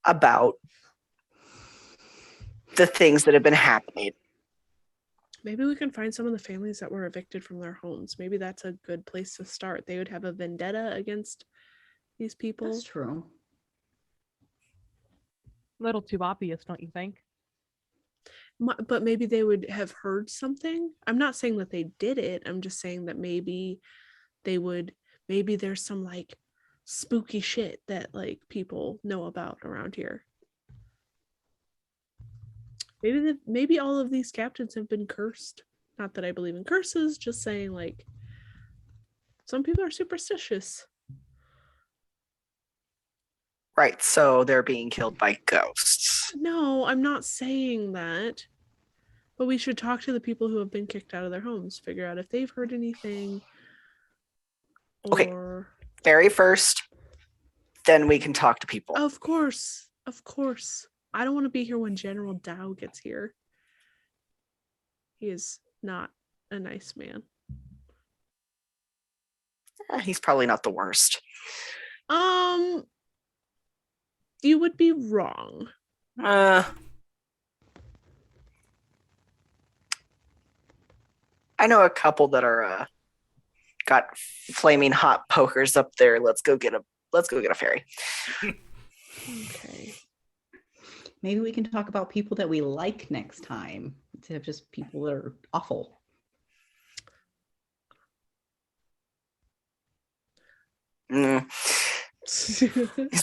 about the things that have been happening. Maybe we can find some of the families that were evicted from their homes. Maybe that's a good place to start. They would have a vendetta against these people. That's true. Little too obvious, don't you think? But maybe they would have heard something. I'm not saying that they did it. I'm just saying that maybe maybe there's some like spooky shit that like people know about around here. Maybe all of these captains have been cursed. Not that I believe in curses, just saying like some people are superstitious. Right, so they're being killed by ghosts. No, I'm not saying that. But we should talk to the people who have been kicked out of their homes, figure out if they've heard anything. Okay. Or Ferry first, then we can talk to people. Of course. I don't want to be here when General Dow gets here. He is not a nice man. He's probably not the worst. You would be wrong. I know a couple that are got flaming hot pokers up there. Let's go get a ferry. Okay. Maybe we can talk about people that we like next time instead of just people that are awful. He's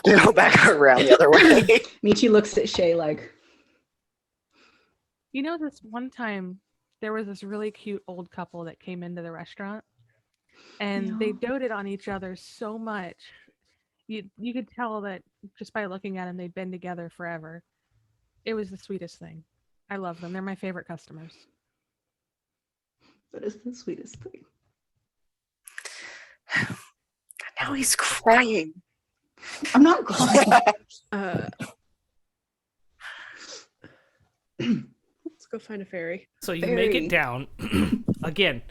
gonna go back around the other way. Michi looks at Shay like, You know, this one time there was this really cute old couple that came into the restaurant and they Yeah. doted on each other so much. You could tell that just by looking at them, they'd been together forever. It was the sweetest thing. I love them. They're my favorite customers. that is the sweetest thing. Now he's crying. I'm not crying. Let's go find a ferry. so you make Very. it down. Again,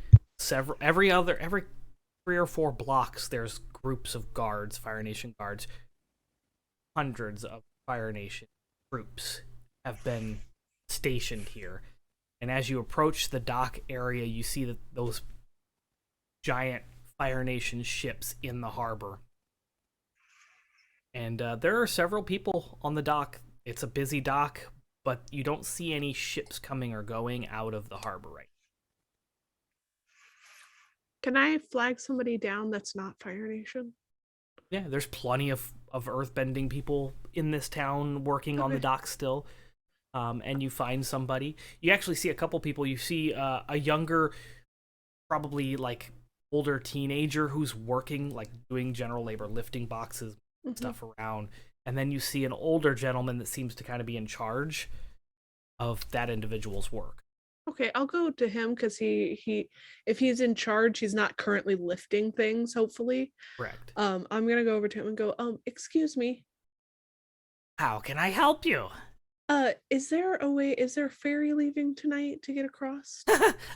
every 3 or 4 blocks, there's groups of guards, Fire Nation guards. Hundreds of Fire Nation troops have been stationed here. And as you approach the dock area, you see that those giant Fire Nation ships in the harbor. And there are several people on the dock. It's a busy dock, but you don't see any ships coming or going out of the harbor right Can I flag somebody down that's not Fire Nation? now. Yeah, there's plenty of earthbending people in this town working on the Okay. dock still. And you find somebody. You actually see a couple people. You see a younger, probably like older teenager who's working, like doing general labor, lifting boxes, stuff around. And then you see an older gentleman that seems to kind of be in charge of that individual's work. Okay, I'll go to him because he if he's in charge, he's not currently lifting things, hopefully. Correct. I'm gonna go over to him and go, excuse me. How can I help you? Is there a ferry leaving tonight to get across?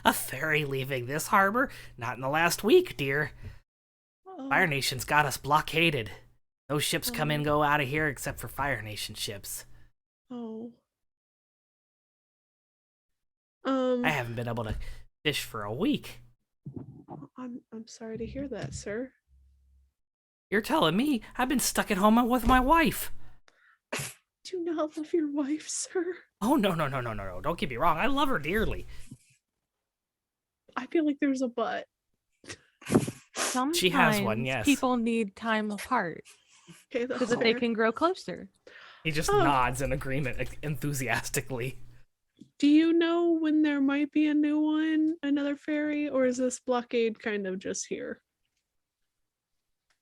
A ferry leaving this harbor? Not in the last week, dear. Fire Nation's got us blockaded. No ships come in, go out of here except for Fire Nation ships. Oh. I haven't been able to fish for a week. I'm sorry to hear that, sir. You're telling me I've been stuck at home with my wife. Do you not love your wife, sir? Oh, no. Don't get me wrong. I love her dearly. I feel like there's a but. Sometimes She has one, yes. people need time apart Okay, so that's that they fair. can grow closer. He just nods in agreement enthusiastically. Do you know when there might be a new one, another ferry, or is this blockade kind of just here?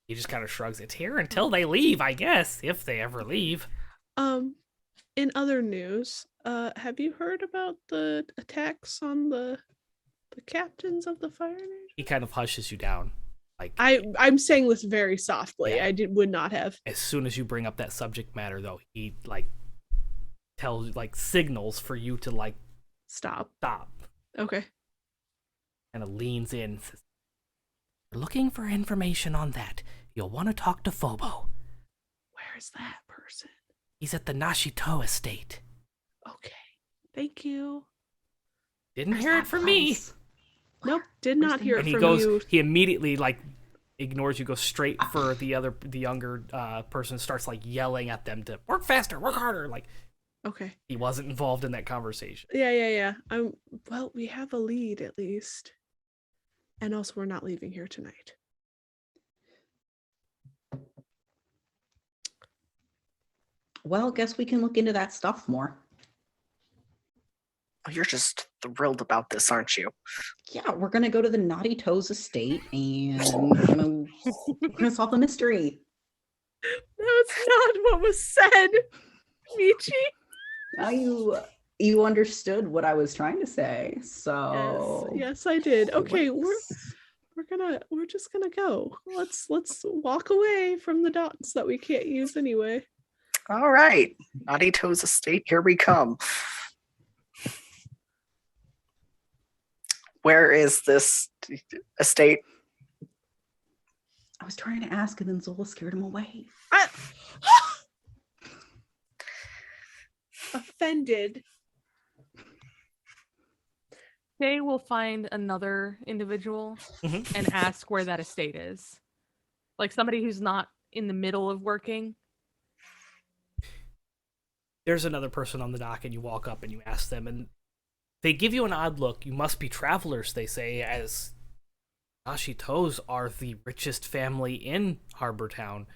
He just kind of shrugs. It's here until they leave, I guess, if they ever leave. In other news, have you heard about the attacks on the captains of the Fire Nation? He kind of hushes you down. Like I'm saying this very softly. Yeah. Would not have. as soon as you bring up that subject matter, though, he signals for you to Stop. stop. Okay. Kind of leans in. And says, "You're looking for information on that. You'll want to talk to Phobo. Where's that person? He's at the Nashito estate. Okay. Thank you. Didn't Where's hear that it from me." place? Nope, did Where's not the- hear it And he from goes. you. He immediately ignores you. Goes straight for the younger person. Starts yelling at them to work faster, work harder. Okay. He wasn't involved in that conversation. Yeah. Well, we have a lead at least. And also we're not leaving here tonight. Well, guess we can look into that stuff more. Oh, you're just thrilled about this, aren't you? Yeah, we're gonna go to the Naughty Toes estate and we're gonna solve the mystery. That's not what was said, Michi. Now you understood what I was trying to say. So Yes, I did. Okay, we're just gonna go. Let's walk away from the dots that we can't use anyway. All right. Naughty Toes Estate, here we come. Where is this estate? I was trying to ask and then Zola scared him away. Offended. They will find another individual Mhm. and ask where that estate is. Like somebody who's not in the middle of working. There's another person on the dock, and you walk up and you ask them, and they give you an odd look. You must be travelers, they say, as Nashitos are the richest family in Harbor Town.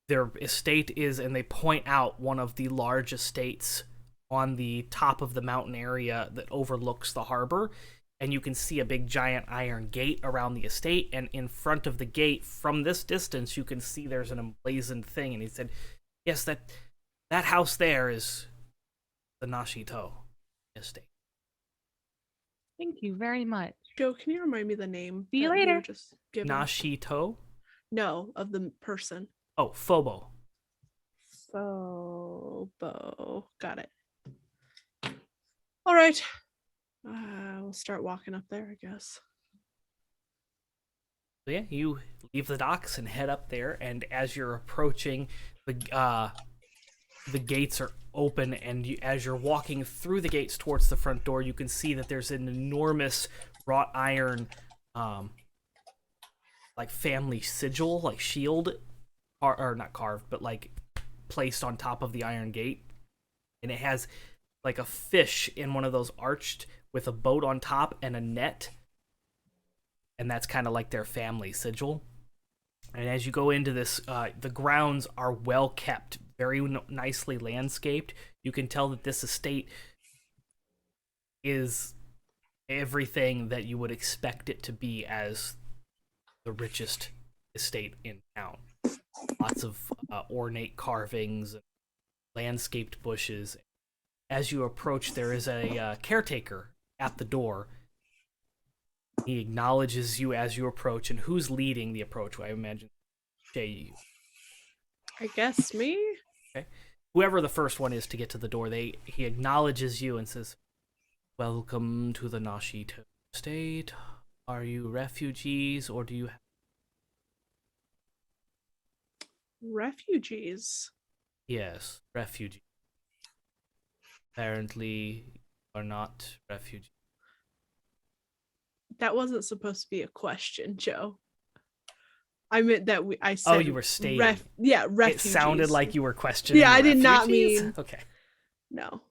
Their estate is, and they point out one of the large estates on the top of the mountain area that overlooks the harbor, and you can see a big giant iron gate around the estate, and in front of the gate, from this distance, you can see there's an emblazoned thing, and he said, yes, that house there is the Nashito estate. Thank you very much. Joe, can you remind me the name? See you that we were later. Just given? Nashito? No, of the person. Oh, Phobo. Phobo. Got it. All right. We'll start walking up there, I guess. So yeah, you leave the docks and head up there, and as you're approaching, the gates are open, and as you're walking through the gates towards the front door, you can see that there's an enormous wrought iron, family sigil, shield, or not carved, but placed on top of the iron gate, and it has a fish in one of those arched with a boat on top and a net, and that's kind of like their family sigil. And as you go into this, the grounds are well kept, very nicely landscaped. You can tell that this estate is everything that you would expect it to be as the richest estate in town. Lots of ornate carvings, landscaped bushes. As you approach, there is a caretaker at the door. He acknowledges you as you approach, and who's leading the approach? I imagine Jay. I guess me. Okay. Whoever the first one is to get to the door, he acknowledges you and says, "Welcome to the Nashito State. Are you refugees, or do you have..." Refugees. Yes, refugees. Apparently, you are not refugees. That wasn't supposed to be a question, Joe. I meant that I said. Oh, you were stating. Yeah, It refugees. sounded like you were questioning. Yeah, I did not refugees? mean. Okay. No.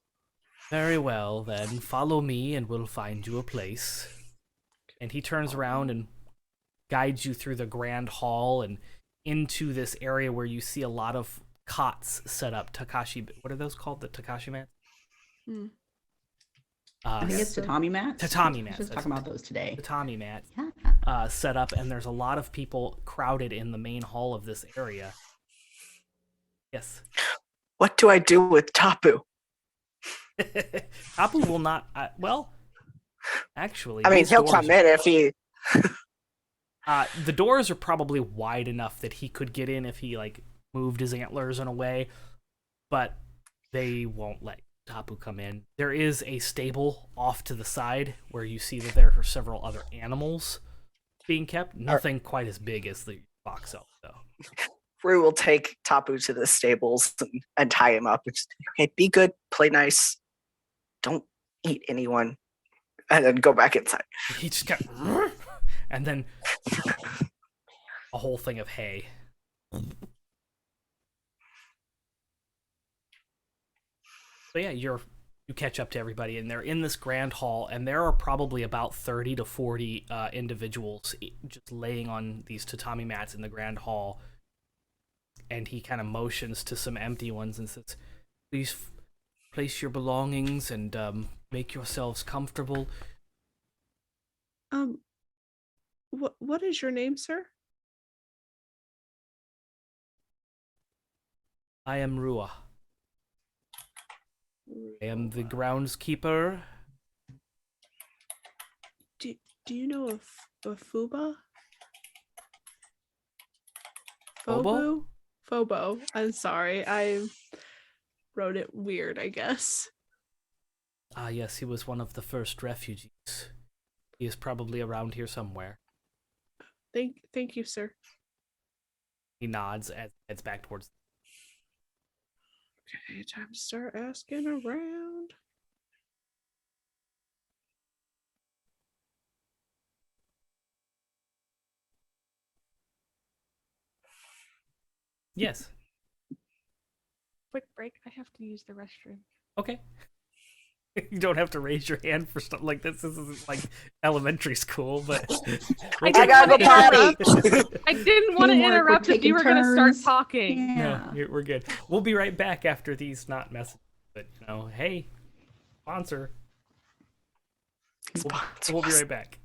Very well, then. Follow me and we'll find you a place. And he turns around and guides you through the grand hall and into this area where you see a lot of cots set up. Takashi, what are those called? The Takashi mats? I think it's tatami mats. Tatami mats. I was just talking about those today. Tatami mats Yeah. set up, and there's a lot of people crowded in the main hall of this area. Yes. What do I do with Tapu? Tapu will not. Well, actually, I mean, these he'll doors- come in if he. The doors are probably wide enough that he could get in if he like moved his antlers in a way, but they won't let Tapu come in. There is a stable off to the side where you see that there are several other animals being kept. Nothing quite as big as the box elf, though. Rue will take Tapu to the stables and tie him up. And just, okay, be good, play nice, don't eat anyone, and then go back inside. He just got, and then a whole thing of hay. So yeah, you catch up to everybody, and they're in this grand hall, and there are probably about 30 to 40 individuals just laying on these tatami mats in the grand hall. And he kind of motions to some empty ones and says, "Please place your belongings and make yourselves comfortable." What is your name, sir? I am Rua. I am the groundskeeper. Do you know of Fuba? Phobo? Phobo. I'm sorry. I wrote it weird, I guess. Ah, yes, he was one of the first refugees. He is probably around here somewhere. Thank you, sir. He nods and heads back towards. Okay, time to start asking around. Yes. Quick break. I have to use the restroom. Okay. You don't have to raise your hand for stuff like this. This isn't like elementary school, but I gotta go potty. I didn't want to Teamwork, we're interrupt if you taking were going to start turns. talking. Yeah. No, we're good. We'll be right back after these not messages. But hey, sponsor. We'll be right back.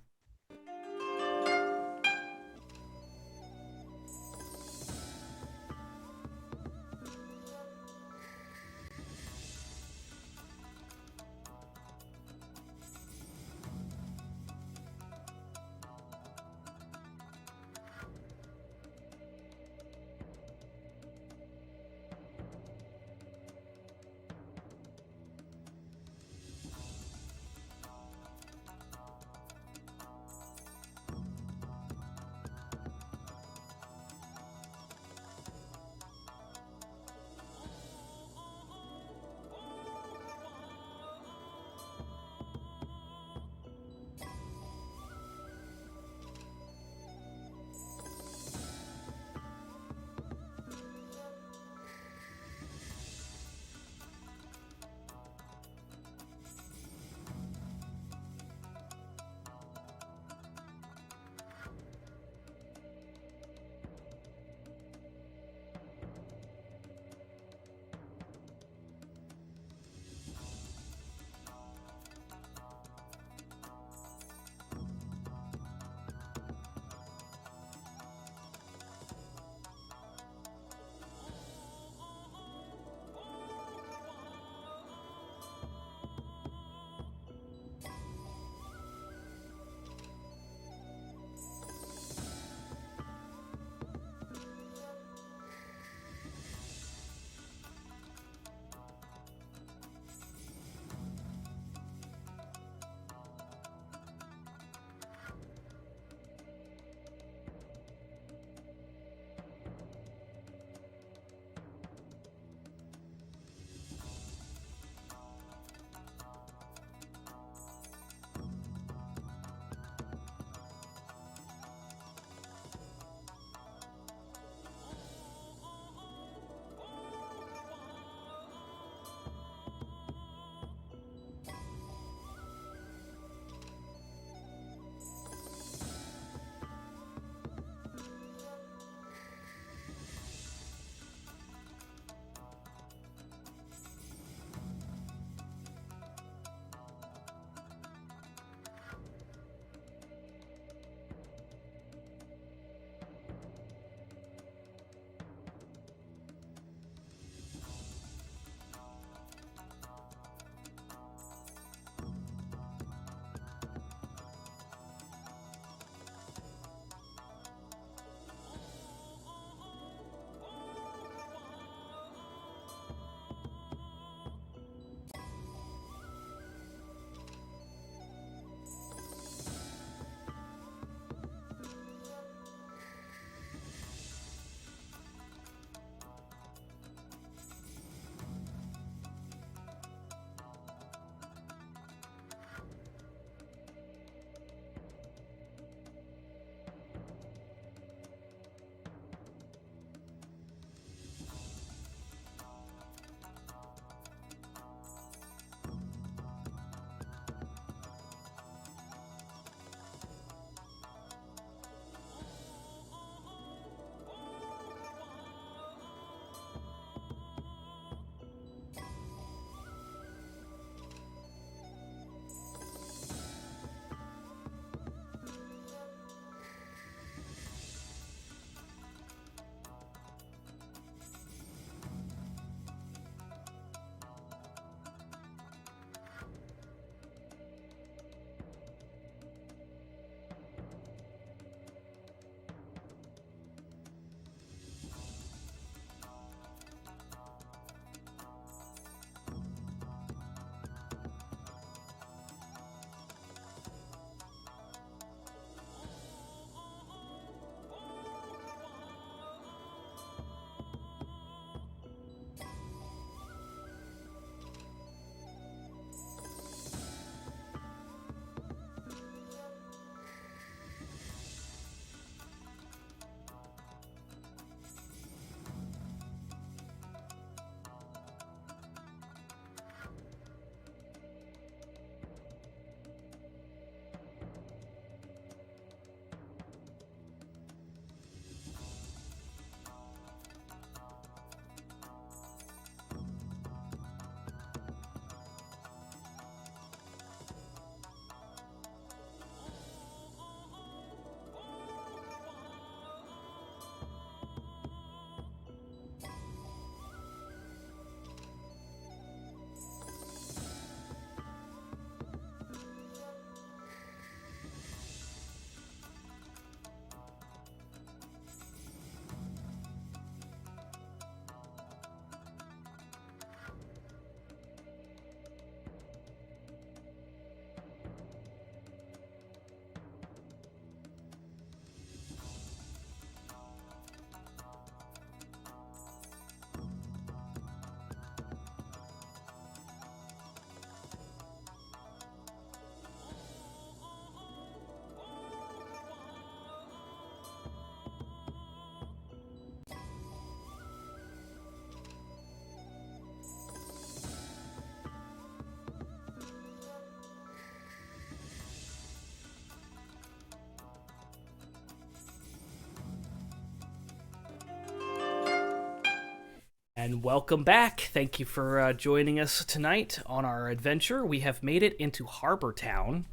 And welcome back. Thank you for joining us tonight on our adventure. We have made it into Harbor Town.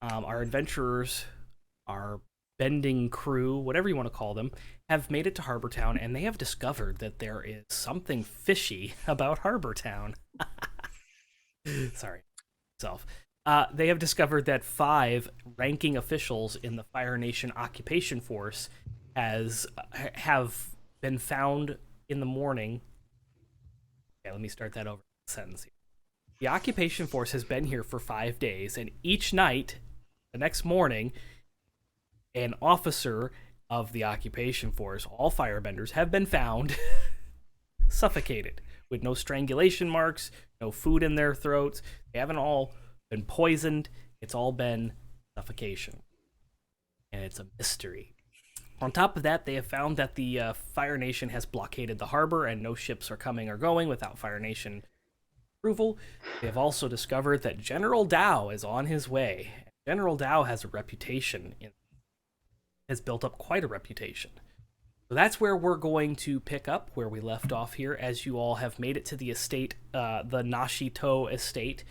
Our adventurers, our bending crew, whatever you want to call them, have made it to Harbor Town, and they have discovered that there is something fishy about Harbor Town. Sorry, self. They have discovered that 5 ranking officials in the Fire Nation occupation force have been found in the morning. Okay, let me start that over sentence here. The occupation force has been here for 5 days, and each night, the next morning, an officer of the occupation force, all firebenders, have been found suffocated with no strangulation marks, no food in their throats. They haven't all been poisoned. It's all been suffocation. And it's a mystery. On top of that, they have found that the Fire Nation has blockaded the harbor and no ships are coming or going without Fire Nation approval. They have also discovered that General Dow is on his way. General Dow has a reputation, has built up quite a reputation. So that's where we're going to pick up, where we left off here, as you all have made it to the estate, the Nashito estate,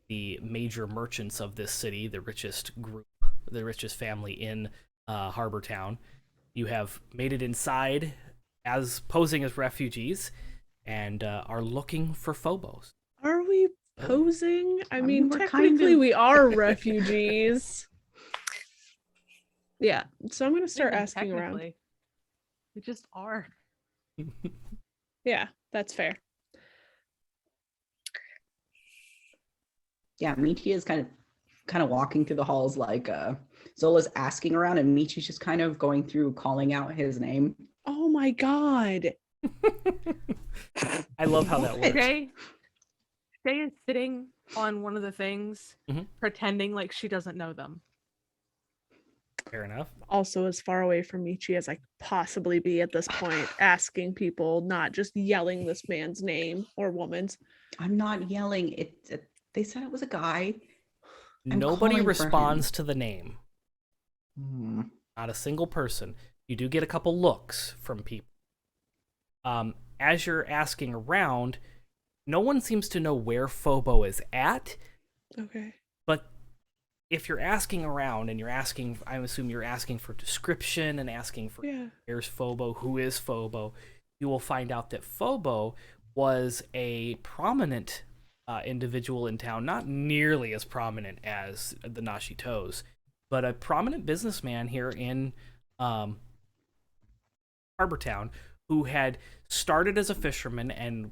the major merchants of this city, the richest group, the richest family in Harbor Town. You have made it inside as posing as refugees and are looking for Phobos. Are we posing? I mean, we're technically we are refugees. Yeah, so I'm gonna start Even asking around. technically, we just are. Yeah, that's fair. Yeah, Michi is kind of walking through the halls like Zola's asking around, and Michi's just kind of going through calling out his name. Oh my god. I love how that works. Shay is sitting on one of the things, Mhm. pretending like she doesn't know them. Fair enough. Also as far away from Michi as I could possibly be at this point, asking people, not just yelling this man's name or woman's. I'm not yelling. They said it was a guy. I'm Nobody calling for responds to the name. him. Not a single person. You do get a couple looks from people. As you're asking around, no one seems to know where Phobo is at. Okay. But if you're asking around and you're asking, I assume you're asking for description and asking for Yeah. where's Phobo, who is Phobo, you will find out that Phobo was a prominent individual in town, not nearly as prominent as the Nashitos, but a prominent businessman here in Harbor Town who had started as a fisherman and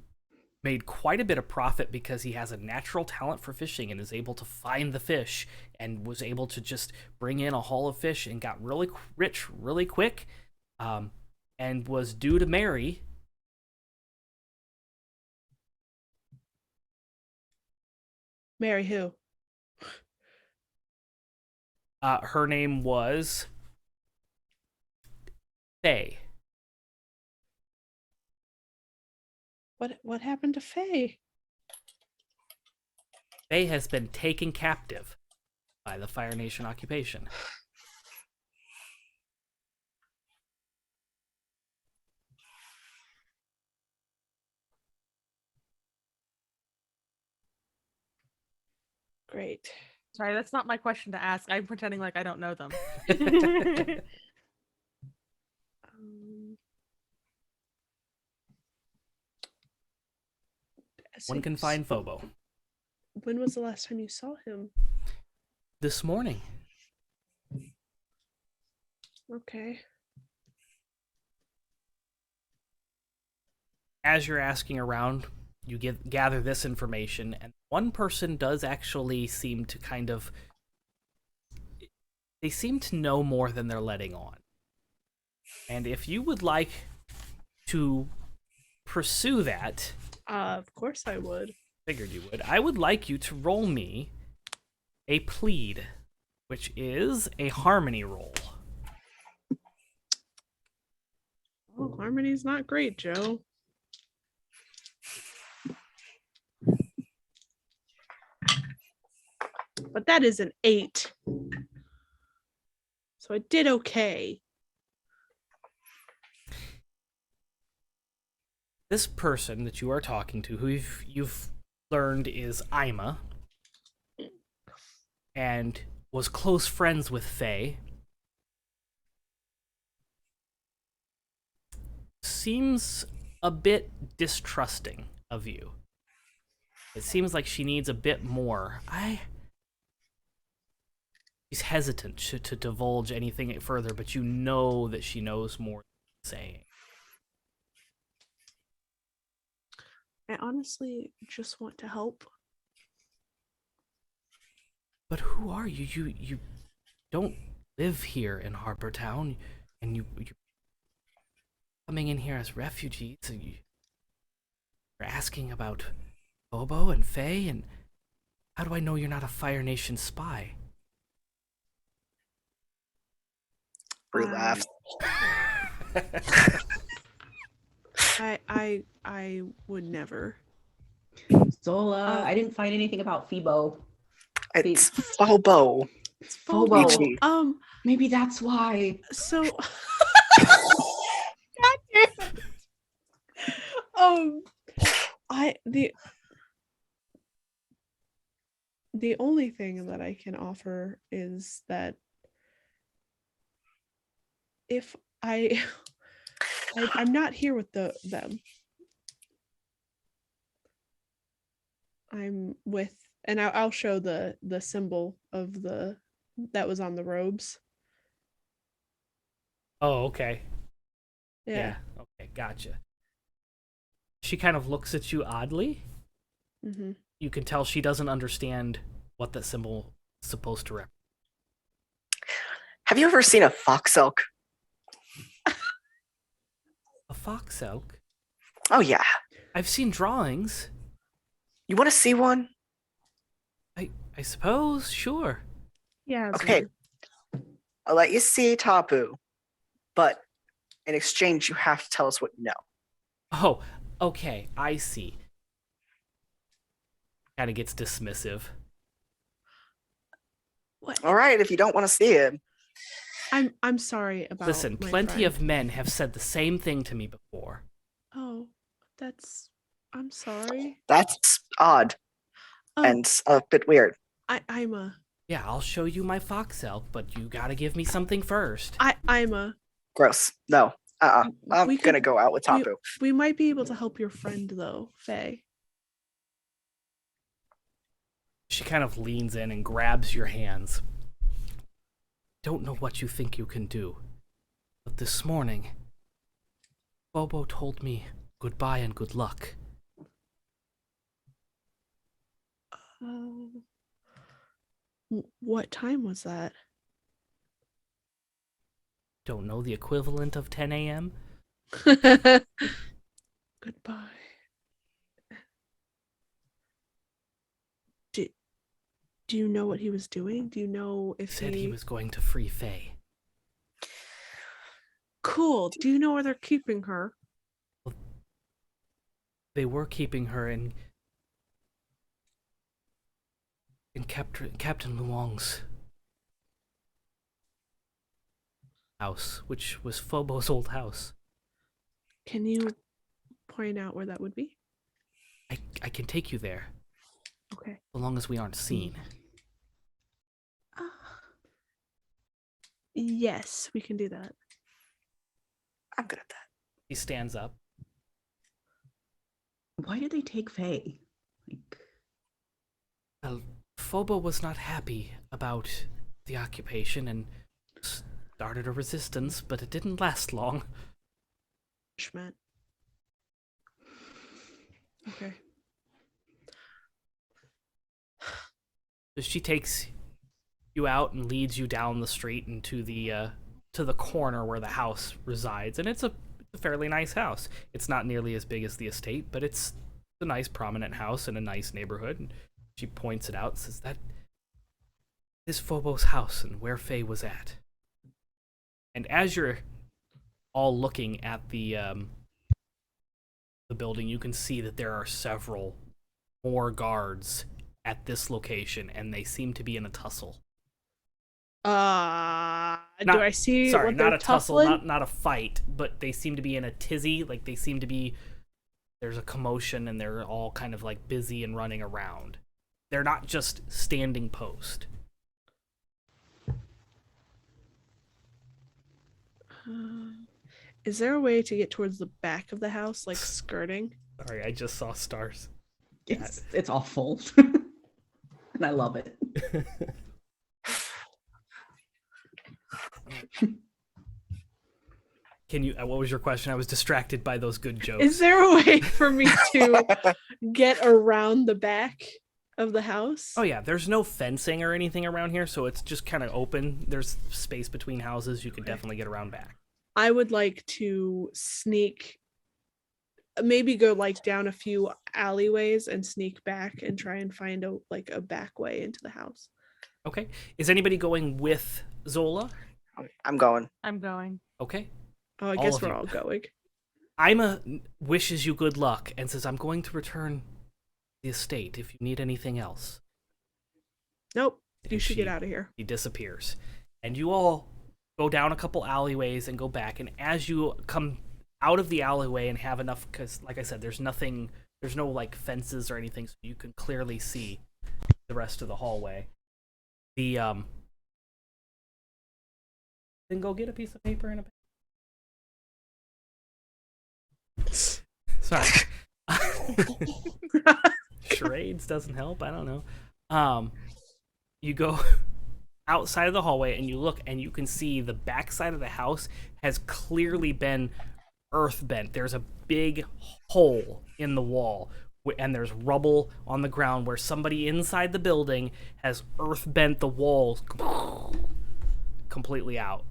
made quite a bit of profit because he has a natural talent for fishing and is able to find the fish and was able to just bring in a haul of fish and got really rich really quick, and was due to marry Marry who? her name was Faye. What happened to Faye? Faye has been taken captive by the Fire Nation occupation. Great. Sorry, that's not my question to ask. I'm pretending like I don't know them. One can find Phobo. When was the last time you saw him? This morning. Okay. As you're asking around, you gather this information, and one person does actually seem to kind of... They seem to know more than they're letting on. And if you would like to pursue that... Of course I would. Figured you would. I would like you to roll me a plead, which is a harmony roll. Oh, harmony's not great, Joe. But that is an 8. So I did okay. this person that you are talking to, who you've learned is Ima, and was close friends with Faye, seems a bit distrusting of you. It seems like she needs a bit more. She's hesitant to divulge anything further, but you know that she knows more than saying. I honestly just want to help. But who are you? You don't live here in Harbor Town, and you're coming in here as refugees. And you're asking about Bobo and Faye, and how do I know you're not a Fire Nation spy? Bree laughs. I would never. Zola, I didn't find anything about Phoebo. It's Phobo. It's Phobo. Phobo. Maybe that's why. So the only thing that I can offer is that if I'm not here with them. I'm with, and I'll show the symbol of that was on the robes. Oh, okay. Yeah. Okay, gotcha. She kind of looks at you oddly. Mm-hmm. You can tell she doesn't understand what that symbol is supposed to represent. Have you ever seen a fox elk? A fox elk? Oh, yeah. I've seen drawings. You want to see one? I suppose, sure. Yeah. it's Okay. weird. I'll let you see Tapu, but in exchange, you have to tell us what you know. Oh, okay, I see. Kind of gets dismissive. What? All right, if you don't want to see it. I'm sorry about. Listen, my plenty friend. of men have said the same thing to me before. Oh, I'm sorry. That's odd Oh, and a bit weird. I'm a. Yeah, I'll show you my fox elk, but you gotta give me something first. I'm a. Gross. No. I'm We gonna could- go out with Tapu. We might be able to help your friend though, Faye. She kind of leans in and grabs your hands. Don't know what you think you can do, but this morning, Bobo told me goodbye and good luck. What time was that? Don't know the equivalent of 10 a.m.? Goodbye. Do you know what he was doing? Do you know if Said he was going to free Faye. Cool. Do you know where they're keeping her? They were keeping her in Captain Luong's house, which was Phobo's old house. Can you point out where that would be? I can take you there, Okay. so long as we aren't seen. Yes, we can do that. I'm good at that. He stands up. Why did they take Faye? Well, Phobo was not happy about the occupation and started a resistance, but it didn't last long. Punishment. Okay. So she takes you out and leads you down the street and to the corner where the house resides, and it's a fairly nice house. It's not nearly as big as the estate, but it's a nice prominent house in a nice neighborhood. And she points it out and says, that is Phobo's house and where Faye was at. And as you're all looking at the building, you can see that there are several more guards at this location, and they seem to be in a tussle. Do I see Sorry, what not they're a tussle, tussling? not a fight, but they seem to be in a tizzy. Like they seem to be there's a commotion and they're all kind of like busy and running around. They're not just standing post. Is there a way to get towards the back of the house, like skirting? Sorry, I just saw stars. It's awful. And I love it. Can you? What was your question? I was distracted by those good jokes. Is there a way for me to get around the back of the house? Oh yeah, there's no fencing or anything around here, so it's just kind of open. There's space between houses. You could definitely get around back. I would like to sneak, maybe go like down a few alleyways and sneak back and try and find a back way into the house. Okay. Is anybody going with Zola? I'm going. I'm going. Okay. Oh, I All guess of we're you. all going. Ima wishes you good luck and says, I'm going to return the estate if you need anything else. Nope. You And should get out of here. He disappears. And you all go down a couple alleyways and go back. And as you come out of the alleyway and have enough, because like I said, there's no like fences or anything, so you can clearly see the rest of the hallway. Then go get a piece of paper and a pen. Sorry. Charades doesn't help. I don't know. You go outside of the hallway and you look and you can see the back side of the house has clearly been earth bent. There's a big hole in the wall and there's rubble on the ground where somebody inside the building has earth bent the walls completely out.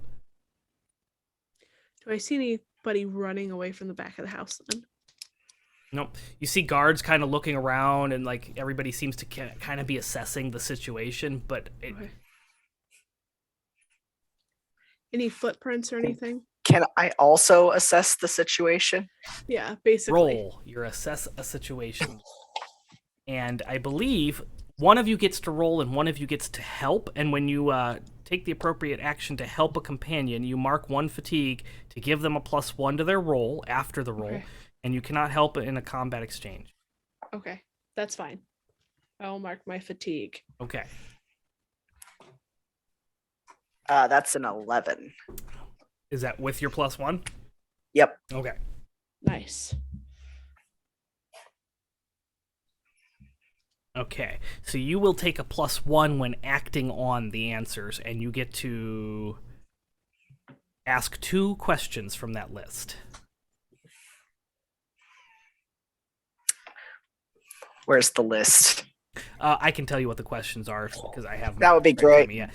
Do I see anybody running away from the back of the house then? Nope. You see guards kind of looking around and like everybody seems to kind of be assessing the situation, but Okay. Any footprints or anything? Can I also assess the situation? Yeah, basically. roll your assess a situation. And I believe one of you gets to roll and one of you gets to help, and when you take the appropriate action to help a companion, you mark one fatigue to give them a +1 to their roll after the roll, Okay. and you cannot help in a combat exchange. Okay, that's fine. I'll mark my fatigue. Okay. That's an 11. Is that with your +1? Yep. Okay. Nice. Okay, so you will take a +1 when acting on the answers, and you get to ask 2 questions from that list. Where's the list? I can tell you what the questions are because I have them That would be right in front of great. me, yeah.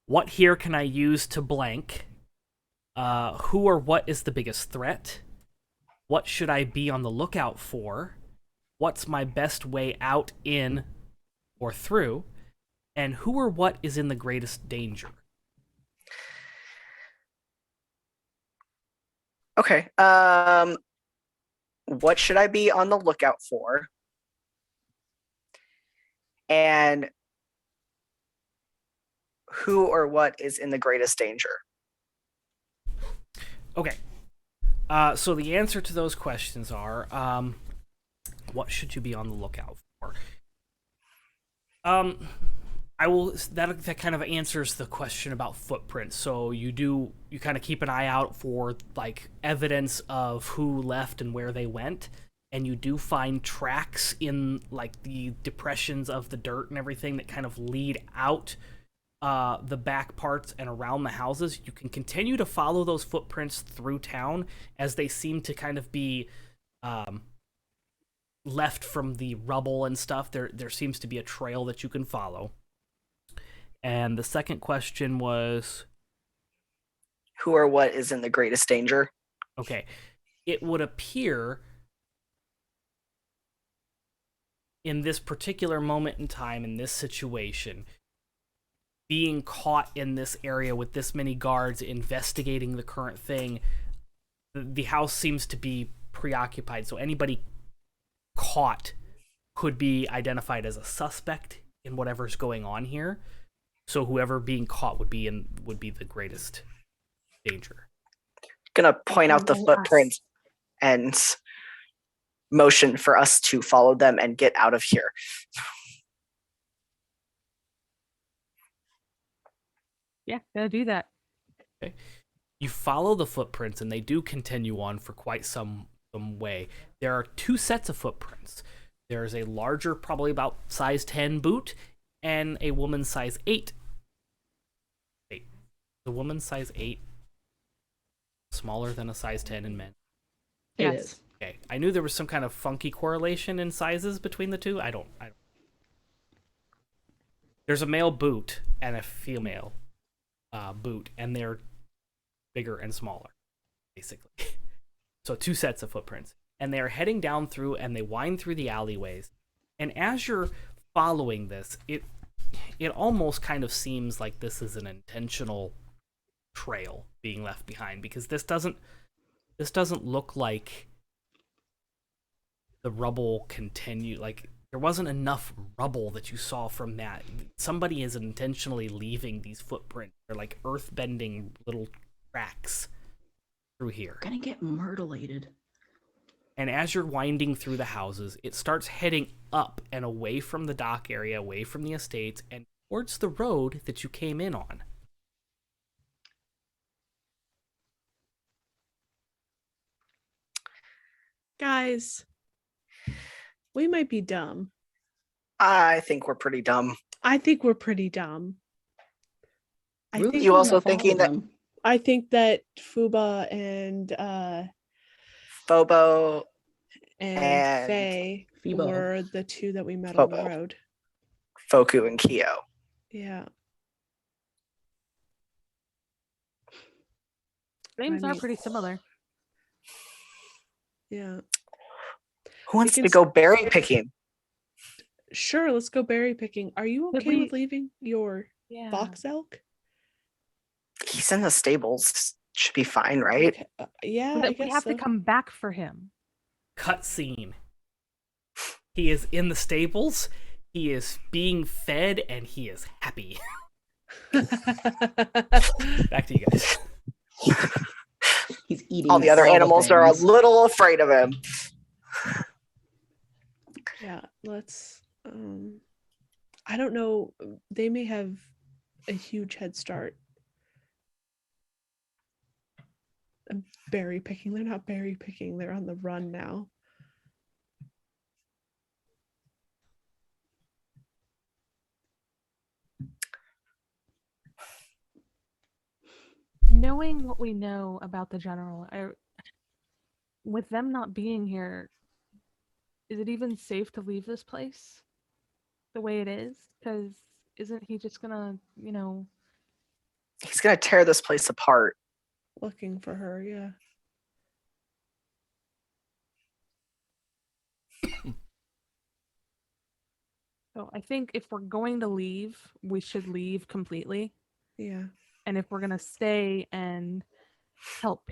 What here can I use to blank? Who or what is the biggest threat? What should I be on the lookout for? What's my best way out, in, or through? And who or what is in the greatest danger? Okay. What should I be on the lookout for? And who or what is in the greatest danger? Okay. So the answer to those questions are, what should you be on the lookout for? I will. That kind of answers the question about footprints. So you kind of keep an eye out for like evidence of who left and where they went, and you do find tracks in like the depressions of the dirt and everything that kind of lead out the back parts and around the houses. You can continue to follow those footprints through town as they seem to kind of be left from the rubble and stuff. There seems to be a trail that you can follow. And the second question was, Who or what is in the greatest danger? okay, it would appear in this particular moment in time, in this situation, being caught in this area with this many guards investigating the current thing, the house seems to be preoccupied. So anybody caught could be identified as a suspect in whatever's going on here. So whoever being caught would be the greatest danger. Gonna point out the Yes. footprints and motion for us to follow them and get out of here. Yeah, gonna do that. You follow the footprints, and they do continue on for quite some way. There are 2 sets of footprints. There's a larger, probably about size 10 boot, and a woman's size 8. The woman's size 8 smaller than a size 10 in men. It Yes. is. Okay, I knew there was some kind of funky correlation in sizes between the two. I don't. There's a male boot and a female boot, and they're bigger and smaller, basically. So 2 sets of footprints, and they are heading down through, and they wind through the alleyways. And as you're following this, it almost kind of seems like this is an intentional trail being left behind, because this doesn't look like the rubble continue. Like, there wasn't enough rubble that you saw from that. Somebody is intentionally leaving these footprints. They're like earth-bending little tracks through here. Gonna get myrtleated. And as you're winding through the houses, it starts heading up and away from the dock area, away from the estates, and towards the road that you came in on. Guys, we might be dumb. I think we're pretty dumb. I think we're pretty dumb. I Ruth's think You the one also that thinking follows that- them. I think that Fuba and Phobo, and And Faye Phoebo. were the 2 that we met on the Phobo. road. Foku, and Kyo. Yeah. Names are mean- pretty similar. Yeah. Who wants can to go berry picking? Sure, let's go berry picking. Are you But okay we- with leaving your Yeah. fox elk? He's in the stables. Should be fine, right? Okay, yeah, But I we guess have so. to come back for him. Cutscene. He is in the stables. He is being fed, and he is happy. Back to you guys. He's eating. All the other animals are a things. little afraid of him. Yeah, let's I don't know, they may have a huge head start. Berry picking. They're not berry picking, they're on the run now. Knowing what we know about the general, with them not being here, is it even safe to leave this place the way it is? Because isn't he just gonna, He's gonna tear this place apart. Looking for her, yeah. So I think if we're going to leave, we should leave completely. Yeah. And if we're gonna stay and help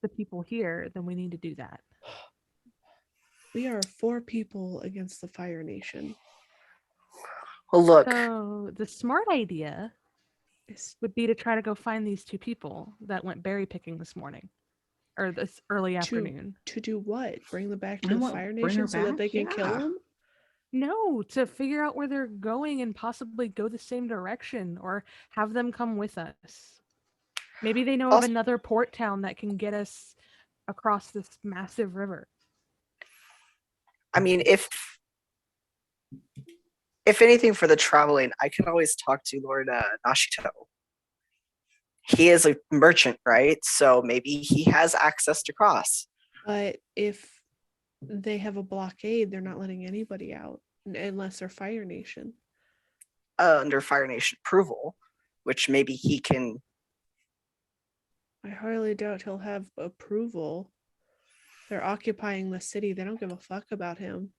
the people here, then we need to do that. We are 4 people against the Fire Nation. Well, look, So the smart idea It's- would be to try to go find these 2 people that went berry picking this morning or this early afternoon. To do what? Bring them back to And the what, Fire bring her Nation so that back? they can kill Yeah. them? No, to figure out where they're going and possibly go the same direction or have them come with us. Maybe they know of Also- another port town that can get us across this massive river. I mean, if anything for the traveling, I can always talk to Lord Nashito. He is a merchant, right? So maybe he has access to cross. But if they have a blockade, they're not letting anybody out unless they're Fire Nation. Under Fire Nation approval, which maybe he can. I highly doubt he'll have approval. They're occupying the city. They don't give a fuck about him.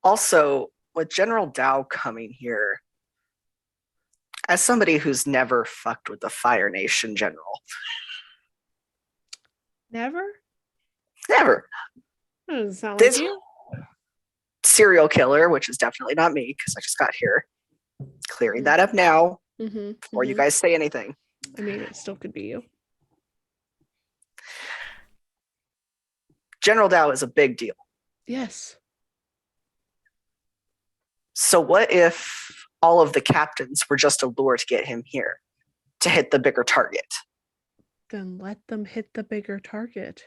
Also, with General Dao coming here, as somebody who's never fucked with the Fire Nation general, Never? never. That doesn't sound This like you. serial killer, which is definitely not me because I just got here, clearing that up now Mm-hmm. before you guys say anything. I mean, it still could be you. General Dow is a big deal. Yes. So what if all of the captains were just a lure to get him here, to hit the bigger target? Then let them hit the bigger target.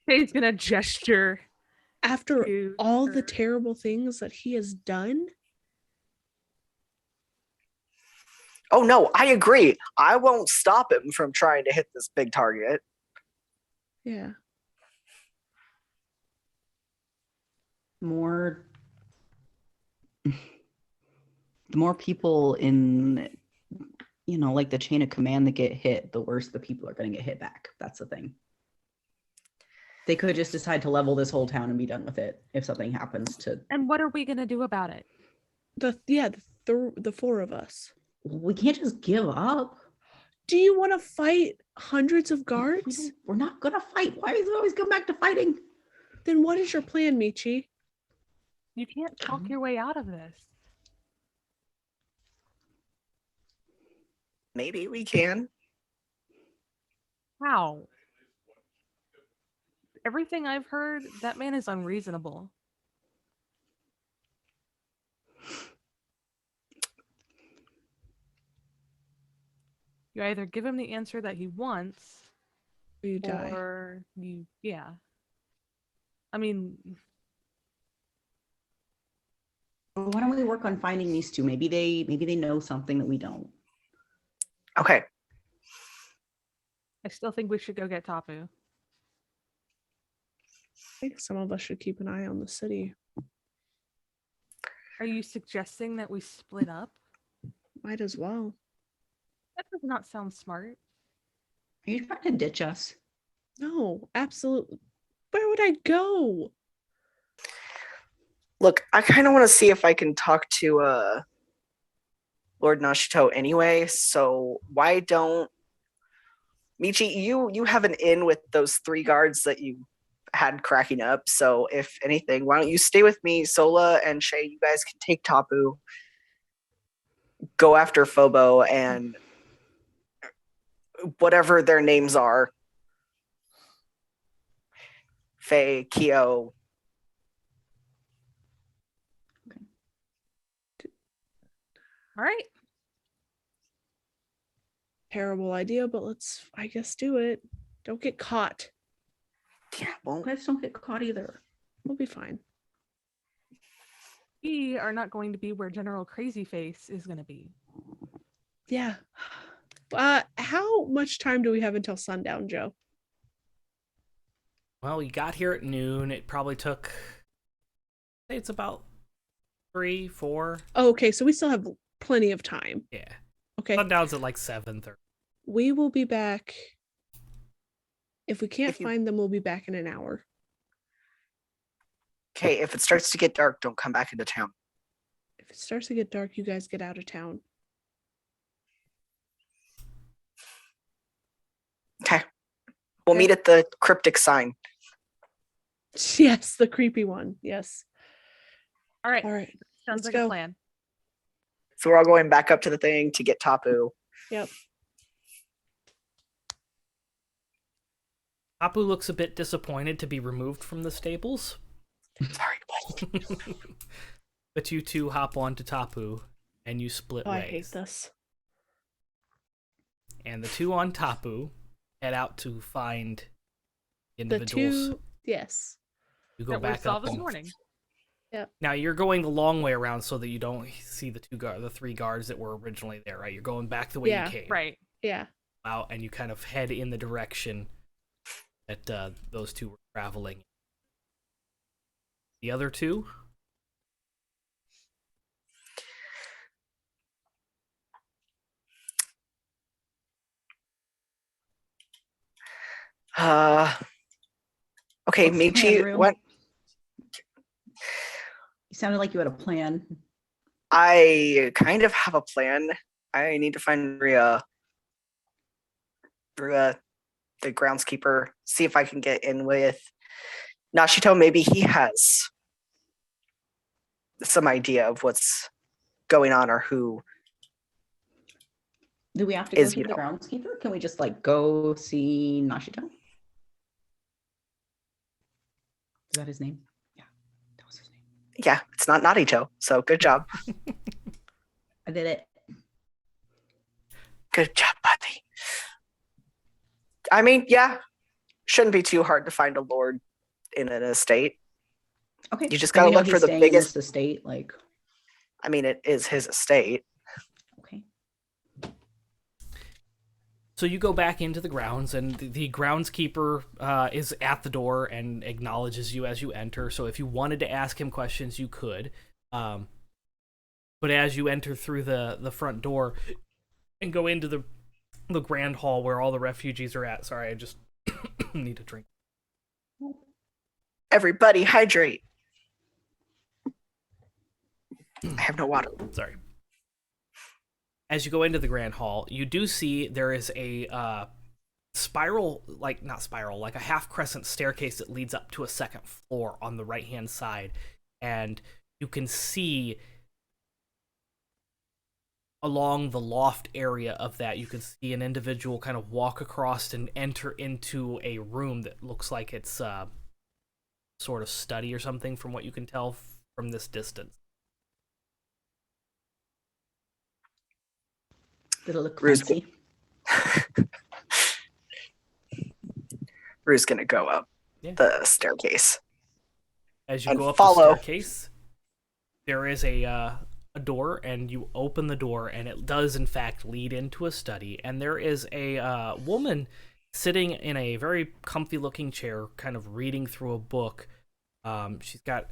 He's gonna gesture. After to all the her. terrible things that he has done, Oh no, I agree. I won't stop him from trying to hit this big target. yeah. More the more people in, you know, like the chain of command that get hit, the worse the people are going to get hit back. That's the thing. They could just decide to level this whole town and be done with it if something happens to. And what are we gonna do about it? The four of us. We can't just give up. Do you want to fight hundreds of guards? We're not going to fight. Why does it always come back to fighting? Then what is your plan, Michi? You can't talk your way out of this. Maybe we can. How? Everything I've heard, that man is unreasonable. You either give him the answer that he wants, Or you die. or you, yeah. I mean, Well, why don't we work on finding these two? Maybe they know something that we don't. Okay. I still think we should go get Tapu. I think some of us should keep an eye on the city. Are you suggesting that we split up? Might as well. That does not sound smart. Are you trying to ditch us? No, absolutely. Where would I go? Look, I kind of want to see if I can talk to Lord Nashito anyway. So why don't Michi? You have an in with those 3 guards that you had cracking up. So if anything, why don't you stay with me, Sola and Shay? You guys can take Tapu, go after Phobo, and whatever their names are, Faye, Kyo. All right. Terrible idea, but let's, I guess, do it. Don't get caught. Yeah, well, Guys don't get caught either. We'll be fine. We are not going to be where General Crazy Face is going to be. Yeah. How much time do we have until sundown, Joe? Well, we got here at noon. It probably took, say it's about 3, 4. Oh, okay, so we still have plenty of time. Yeah. Okay. Sundown's at like 7:30. We will be back. If we can't If you- find them, we'll be back in an hour. okay, if it starts to get dark, don't come back into town. If it starts to get dark, you guys get out of town. Okay. We'll meet at the cryptic sign. Yes, the creepy one. Yes. All right. All right. Sounds let's like go. a plan. So we're all going back up to the thing to get Tapu. Yep. Tapu looks a bit disappointed to be removed from the stables. Sorry. But you two hop onto Tapu and you split Oh, I ways. hate this. And the 2 on Tapu head out to find The individuals. 2, yes. You go That we back saw up. this and- morning. Now you're going the long way around so that you don't see the 3 guards that were originally there, right? You're going back the way Yeah, you came. Right. Yeah. Out, and you kind of head in the direction that those 2 were traveling. The other 2? Okay, What's the plan, Michi, Rue? what? You sounded like you had a plan. I kind of have a plan. I need to find Ria, the groundskeeper, see if I can get in with Nashito. Maybe he has some idea of what's going on or who. Do we have to go Is, see you the know- groundskeeper? Can we just like go see Nashito? Is that his name? Yeah, that was his name. Yeah, it's not Naughty Joe, so good job. I did it. Good job, buddy. I mean, yeah, shouldn't be too hard to find a lord in an estate. Okay. You just And we gotta know look for he's the staying biggest. in this estate. Like, I mean, it is his estate. okay. So you go back into the grounds, and the groundskeeper is at the door and acknowledges you as you enter. So if you wanted to ask him questions, you could. But as you enter through the front door and go into the grand hall where all the refugees are at. Sorry, I just need a drink. Everybody hydrate. I have no water. Sorry. As you go into the grand hall, you do see there is a spiral, like not spiral, like a half crescent staircase that leads up to a second floor on the right hand side, and you can see along the loft area of that, you can see an individual kind of walk across and enter into a room that looks like it's sort of study or something, from what you can tell from this distance. Did it look Rue's fancy? Rue's gonna go up the staircase. As you And go up follow. the staircase, there is a door, and you open the door, and it does in fact lead into a study. And there is a woman sitting in a very comfy-looking chair, kind of reading through a book. She's got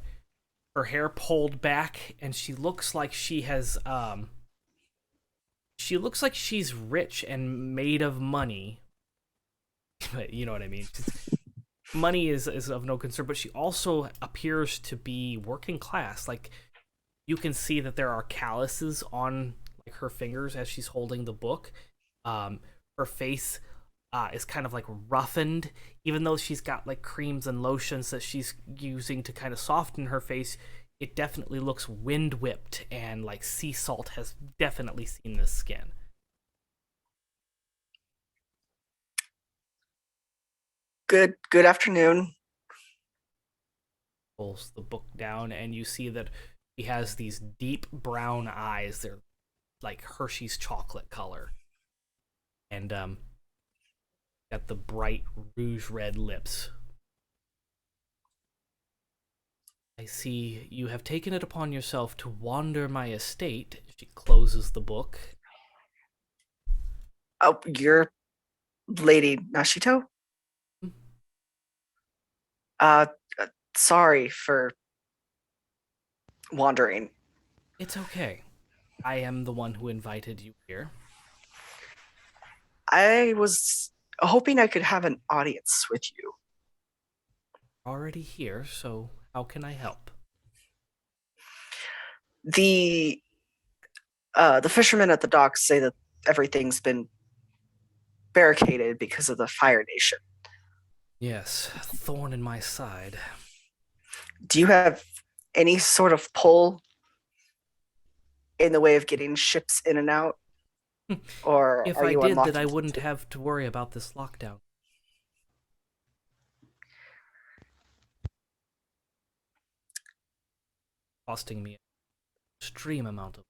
her hair pulled back, and she looks like she has. She looks like she's rich and made of money. You know what I mean? Money is of no concern, but she also appears to be working class. Like, you can see that there are calluses on like her fingers as she's holding the book. Her face is kind of like roughened, even though she's got like creams and lotions that she's using to kind of soften her face. It definitely looks wind whipped, and like sea salt has definitely seen this skin. Good afternoon. Pulls the book down, and you see that he has these deep brown eyes. They're like Hershey's chocolate color, and got the bright rouge red lips. I see you have taken it upon yourself to wander my estate. She closes the book. Oh, you're Lady Nashito? Sorry for wandering. It's okay. I am the one who invited you here. I was hoping I could have an audience with you. Already here, so how can I help? The fishermen at the docks say that everything's been barricaded because of the Fire Nation. Yes, thorn in my side. Do you have any sort of pull in the way of getting ships in and out? Or If are I you did, unlocked then I into wouldn't the- have to worry about this lockdown. Costing me an extreme amount of.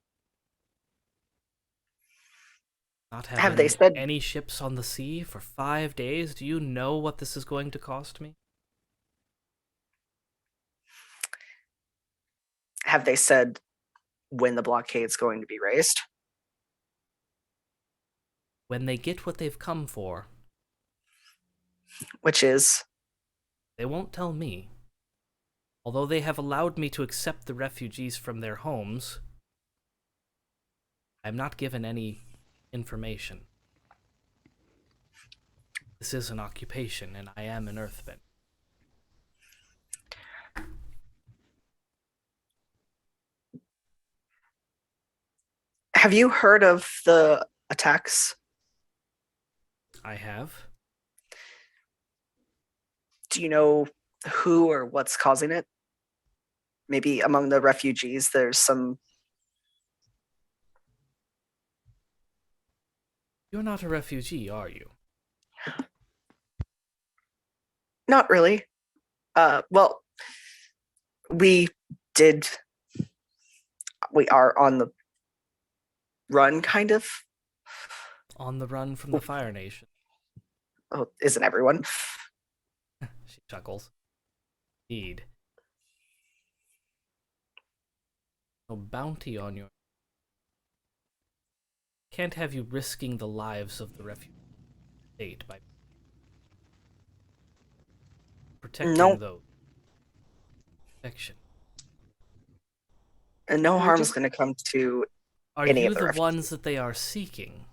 Not having Have they said any ships on the sea for 5 days. Do you know what this is going to cost me? when the blockade's going to be raised? When they get what they've come for, Which is they won't tell me. Although they have allowed me to accept the refugees from their homes, I'm not given any information. This is an occupation, and I am an earthbender. have you heard of the attacks? I have. Do you know who or what's causing it? Maybe among the refugees there's some. You're not a refugee, are you? Not really. Well, We did. We are on the run, kind of. On the run from the Fire Nation. Oh, isn't everyone? She chuckles. Indeed. No bounty on your... Can't have you risking the lives of the refugee state by protecting No, those. Protection. and no We're harm is just- going to come to Are any you of the the refugees. ones that they are seeking?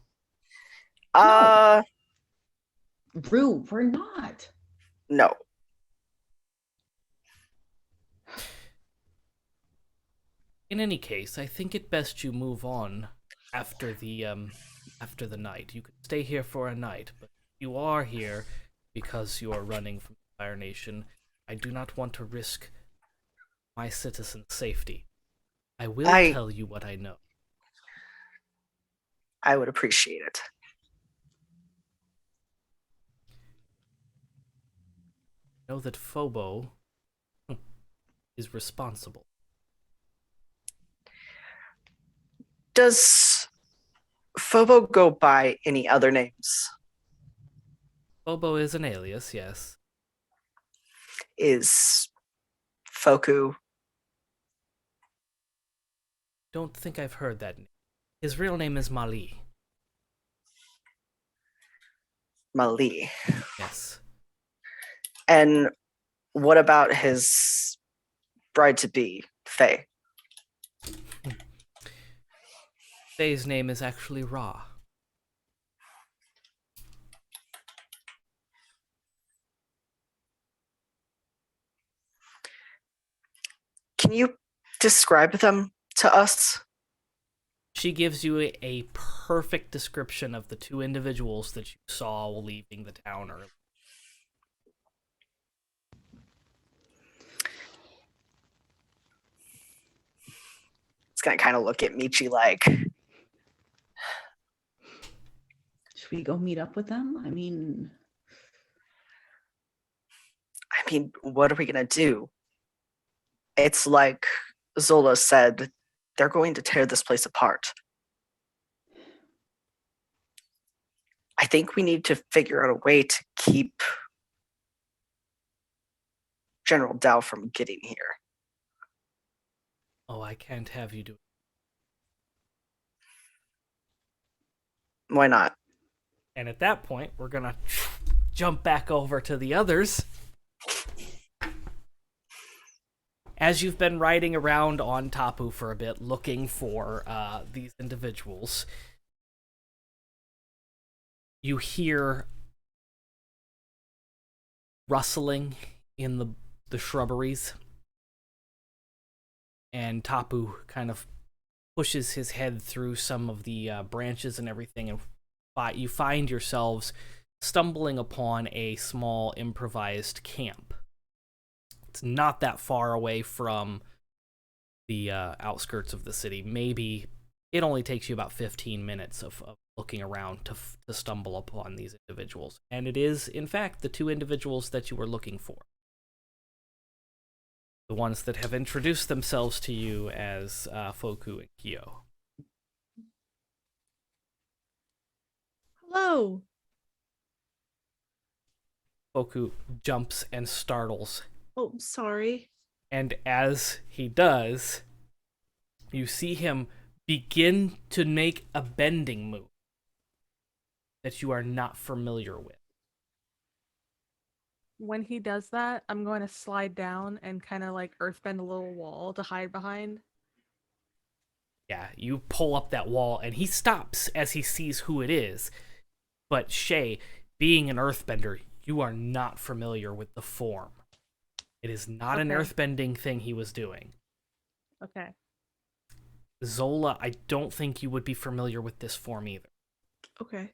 Rue, we're not. No. In any case, I think it best you move on after the night. You could stay here for a night, but you are here because you are running from the Fire Nation. I do not want to risk my citizens' safety. I will tell you what I know. I would appreciate it. Know that Phobo is responsible. Does Phobo go by any other names? Phobo is an alias, yes. Is Foku? Don't think I've heard that name. His real name is Mali. Mali. Yes. And what about his bride-to-be, Faye? Faye's name is actually Ra. Can you describe them to us? She gives you a perfect description of the two individuals that you saw leaving the town earlier. It's gonna kind of look at Michi like, Should we go meet up with them? I mean, what are we gonna do? It's like Zola said, they're going to tear this place apart. I think we need to figure out a way to keep General Dow from getting here. Oh, I can't have you do it. Why not? And at that point, we're gonna jump back over to the others. As you've been riding around on Tapu for a bit, looking for these individuals, you hear rustling in the shrubberies, and Tapu kind of pushes his head through some of the branches and everything, and you find yourselves stumbling upon a small improvised camp. It's not that far away from the outskirts of the city. Maybe it only takes you about 15 minutes of looking around to stumble upon these individuals. And it is, in fact, the two individuals that you were looking for. The ones that have introduced themselves to you as Foku and Kyo. Hello. Foku jumps and startles. Oh, sorry. And as he does, you see him begin to make a bending move that you are not familiar with. When he does that, I'm going to slide down and kind of like earthbend a little wall to hide behind. Yeah, you pull up that wall, and he stops as he sees who it is. But Shay, being an earthbender, you are not familiar with the form. It is not an Okay. earthbending thing he was doing. Okay. Zola, I don't think you would be familiar with this form either. Okay.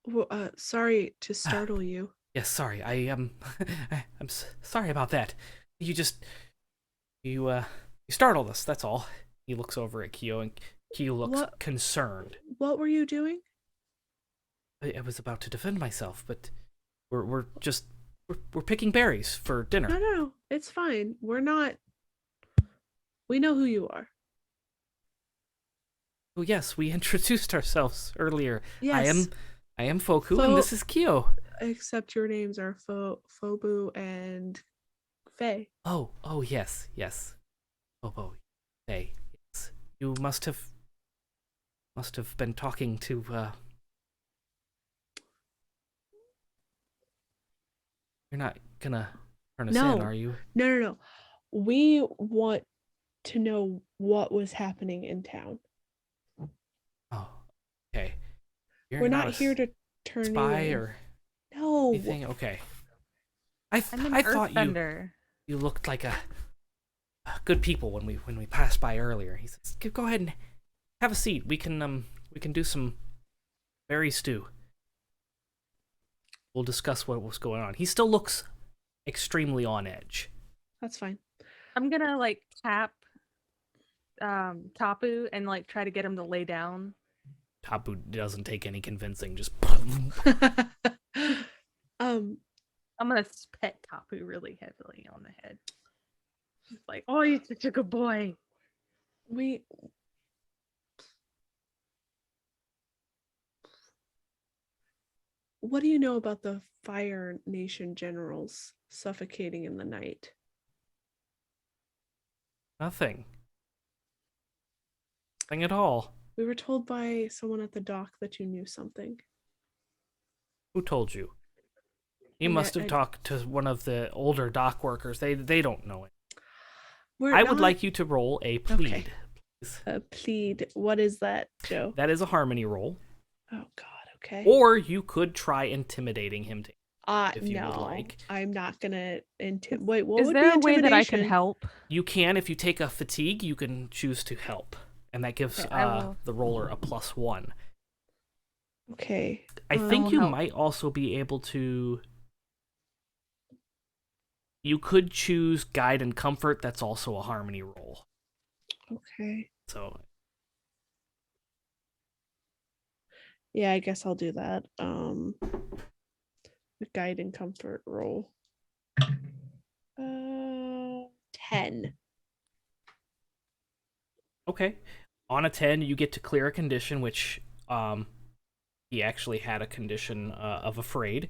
Well, sorry to startle you. Yes, sorry, I'm sorry about that. You startled us, that's all. He looks over at Kyo, and Kyo looks What? concerned. What were you doing? I was about to defend myself, but we're we're picking berries for dinner. No, it's fine. We're not. We know who you are. Oh yes, we introduced ourselves earlier. Yes. I am Foku, and this is Kyo. Except your names are Fobu and Faye. Oh yes. Bobo, Faye. Yes, you must have been talking to. You're not gonna turn us No. in, are you? No. We want to know what was happening in town. Oh, okay. We're not here to turn spy you in. or No. anything. Okay. I I'm an thought earthbender. you looked like a good people when we passed by earlier. He says, "Go ahead and have a seat. We can do some berry stew. We'll discuss what was going on." He still looks extremely on edge. That's fine. I'm gonna like tap Tapu and like try to get him to lay down. Tapu doesn't take any convincing. Just um I'm gonna pet Tapu really heavily on the head. He's like, "Oh, you're such a good boy." What do you know about the Fire Nation generals suffocating in the night? nothing. Nothing at all. We were told by someone at the dock that you knew something. Who told you? You I- must have I- talked to one of the older dock workers. They don't know it. We're I would not- like you to roll a plead. Please. A plead. What is that, Joe? That is a harmony roll. Oh God. Okay. Or you could try intimidating him to if you no, would like. I'm not gonna Wait, what Is would there be a way that I can intimidation? help? You can, if you take a fatigue, you can choose to help. And that gives Okay, I will. the roller a +1. Okay. I think will you help. might also be able to... You could choose guide and comfort. That's also a harmony roll. Okay. So Yeah, I guess I'll do that. The guide and comfort roll. 10. okay. On a 10, you get to clear a condition, which he actually had a condition of afraid.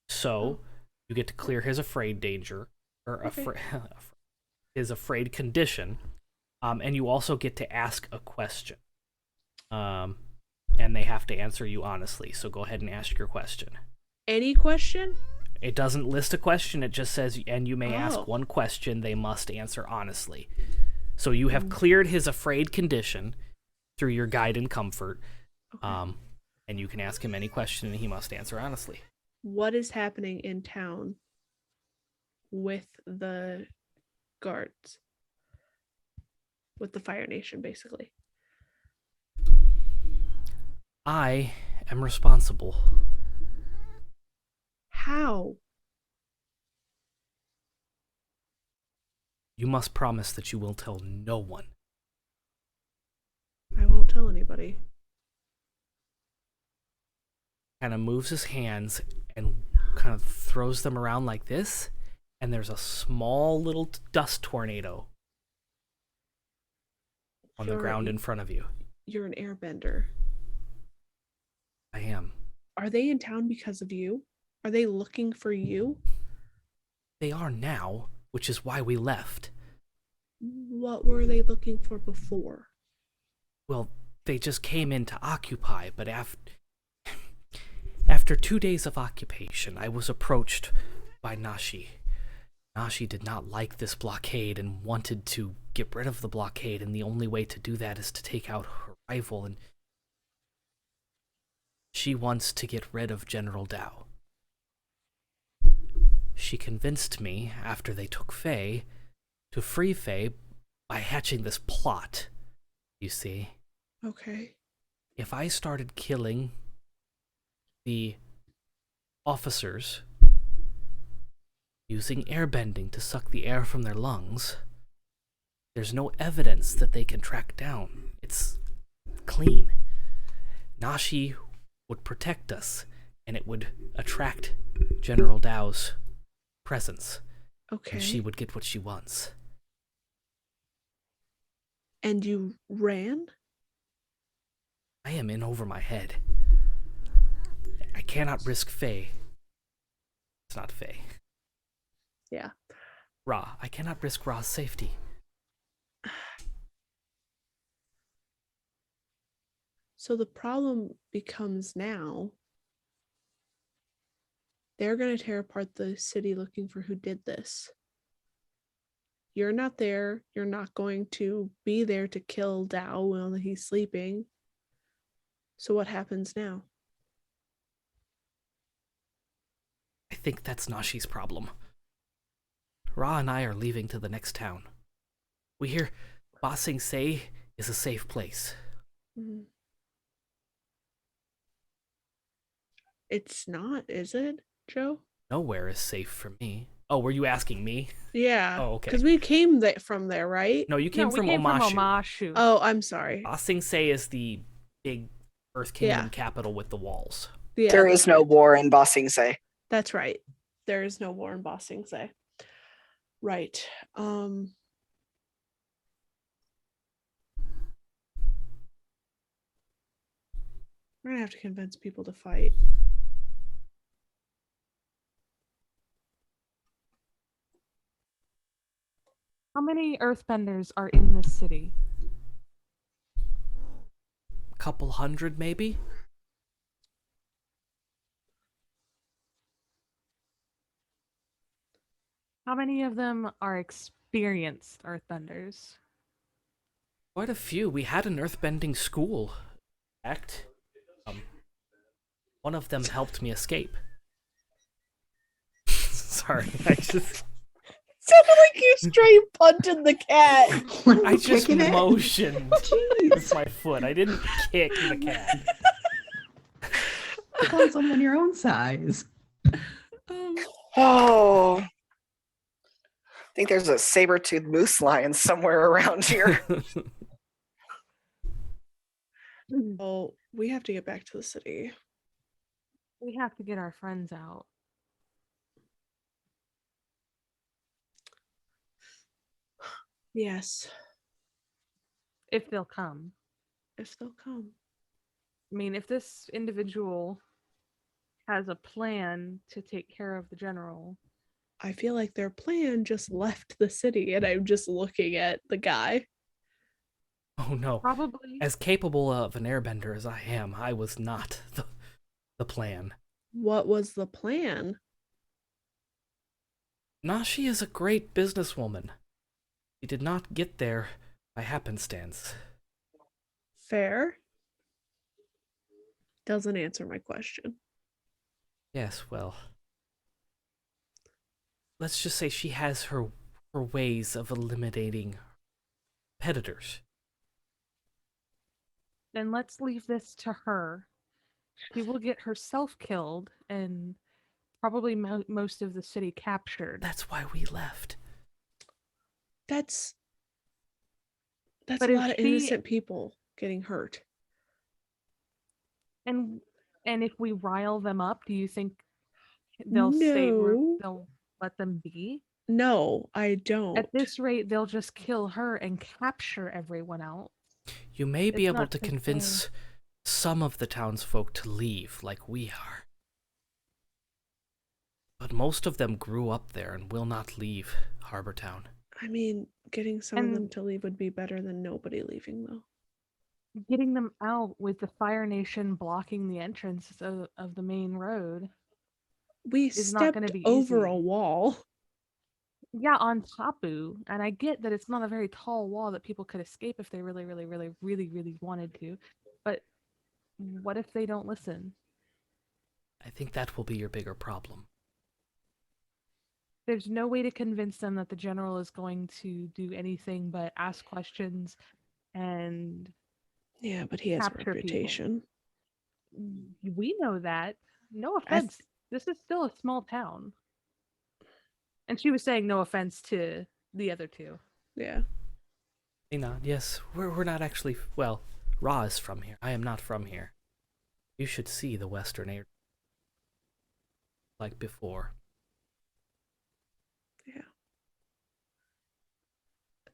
So you get to clear his afraid danger, or Okay. his afraid condition. And you also get to ask a question. And they have to answer you honestly. So go ahead and ask your question. Any question? It doesn't list a question. It just says, and you may Oh. ask one question. They must answer honestly. So you have cleared his afraid condition through your guide and comfort. Okay. And you can ask him any question, and he must answer honestly. What is happening in town with the guards? With the Fire Nation, basically. I am responsible. How? You must promise that you will tell no one. I won't tell anybody. Kind of moves his hands and kind of throws them around like this, and there's a small little dust tornado on the ground in front of you. You're an airbender. I am. Are they in town because of you? Are they looking for you? They are now, which is why we left. What were they looking for before? Well, they just came in to occupy, but after 2 days of occupation, I was approached by Nashi. Nashi did not like this blockade and wanted to get rid of the blockade, and the only way to do that is to take out her rival, and she wants to get rid of General Dao. She convinced me, after they took Faye, to free Faye by hatching this plot, you see. Okay. If I started killing the officers using airbending to suck the air from their lungs, there's no evidence that they can track down. It's clean. Nashi would protect us, and it would attract General Dao's presence, Okay. and she would get what she wants. And you ran? I am in over my head. I cannot risk Faye. It's not Faye. Yeah. Ra. I cannot risk Ra's safety. So the problem becomes now they're going to tear apart the city looking for who did this. You're not there. You're not going to be there to kill Dao while he's sleeping. So what happens now? I think that's Nashi's problem. Ra and I are leaving to the next town. We hear Ba Sing Se is a safe place. Mhm. It's not, is it, Joe? Nowhere is safe for me. Oh, were you asking me? Yeah. Oh, okay. Because we came from there, right? No, you came No, from we came Omashu. from Omashu. Oh, I'm sorry. Ba Sing Se is the big Earth Kingdom capital with the walls. Yeah, There that's is no right. war in Ba Sing Se. That's right. There is no war in Ba Sing Se. Right. We're gonna have to convince people to fight. How many earthbenders are in this city? Couple hundred, maybe? How many of them are experienced earthbenders? Quite a few. We had an earthbending school. In fact, one of them helped me escape. Sorry, I just Sounded like you straight punted the cat. I just Kicking it? motioned Jeez. with my foot. I didn't kick the cat. Pick on someone your own size. Oh. I think there's a saber-toothed moose lion somewhere around here. Oh, we have to get back to the city. We have to get our friends out. Yes, If they'll come. if they'll come. I mean, if this individual has a plan to take care of the general. I feel like their plan just left the city, and I'm just looking at the guy. Oh no. Probably. As capable of an airbender as I am, I was not the plan. What was the plan? Nashi is a great businesswoman. She did not get there by happenstance. Fair. Doesn't answer my question. Yes, well. Let's just say she has her ways of eliminating competitors. Then let's leave this to her. She will get herself killed and probably most of the city captured. That's why we left. That's But a if lot of she- innocent people getting hurt. And if we rile them up, do you think they'll stay? No. They'll let them be? No, I don't. At this rate, they'll just kill her and capture everyone else. You may be It's able not to the convince some of the townsfolk to leave, like we are. But most of them grew up there and will not leave Harbor Town. I mean, getting some of them And- to leave would be better than nobody leaving, though. Getting them out with the Fire Nation blocking the entrance of the main road. We Is not stepped gonna be over easy. a wall. Yeah, on Tapu, and I get that it's not a very tall wall that people could escape if they really, really, really, really, really wanted to. But what if they don't listen? I think that will be your bigger problem. There's no way to convince them that the general is going to do anything but ask questions and Yeah, but he has a Capture people. reputation. we know that. No offense. This is still a small town. And she was saying no offense to the other two. Yeah. Hey, not. Yes, we're not actually. Well, Ra is from here. I am not from here. You should see the Western air like before.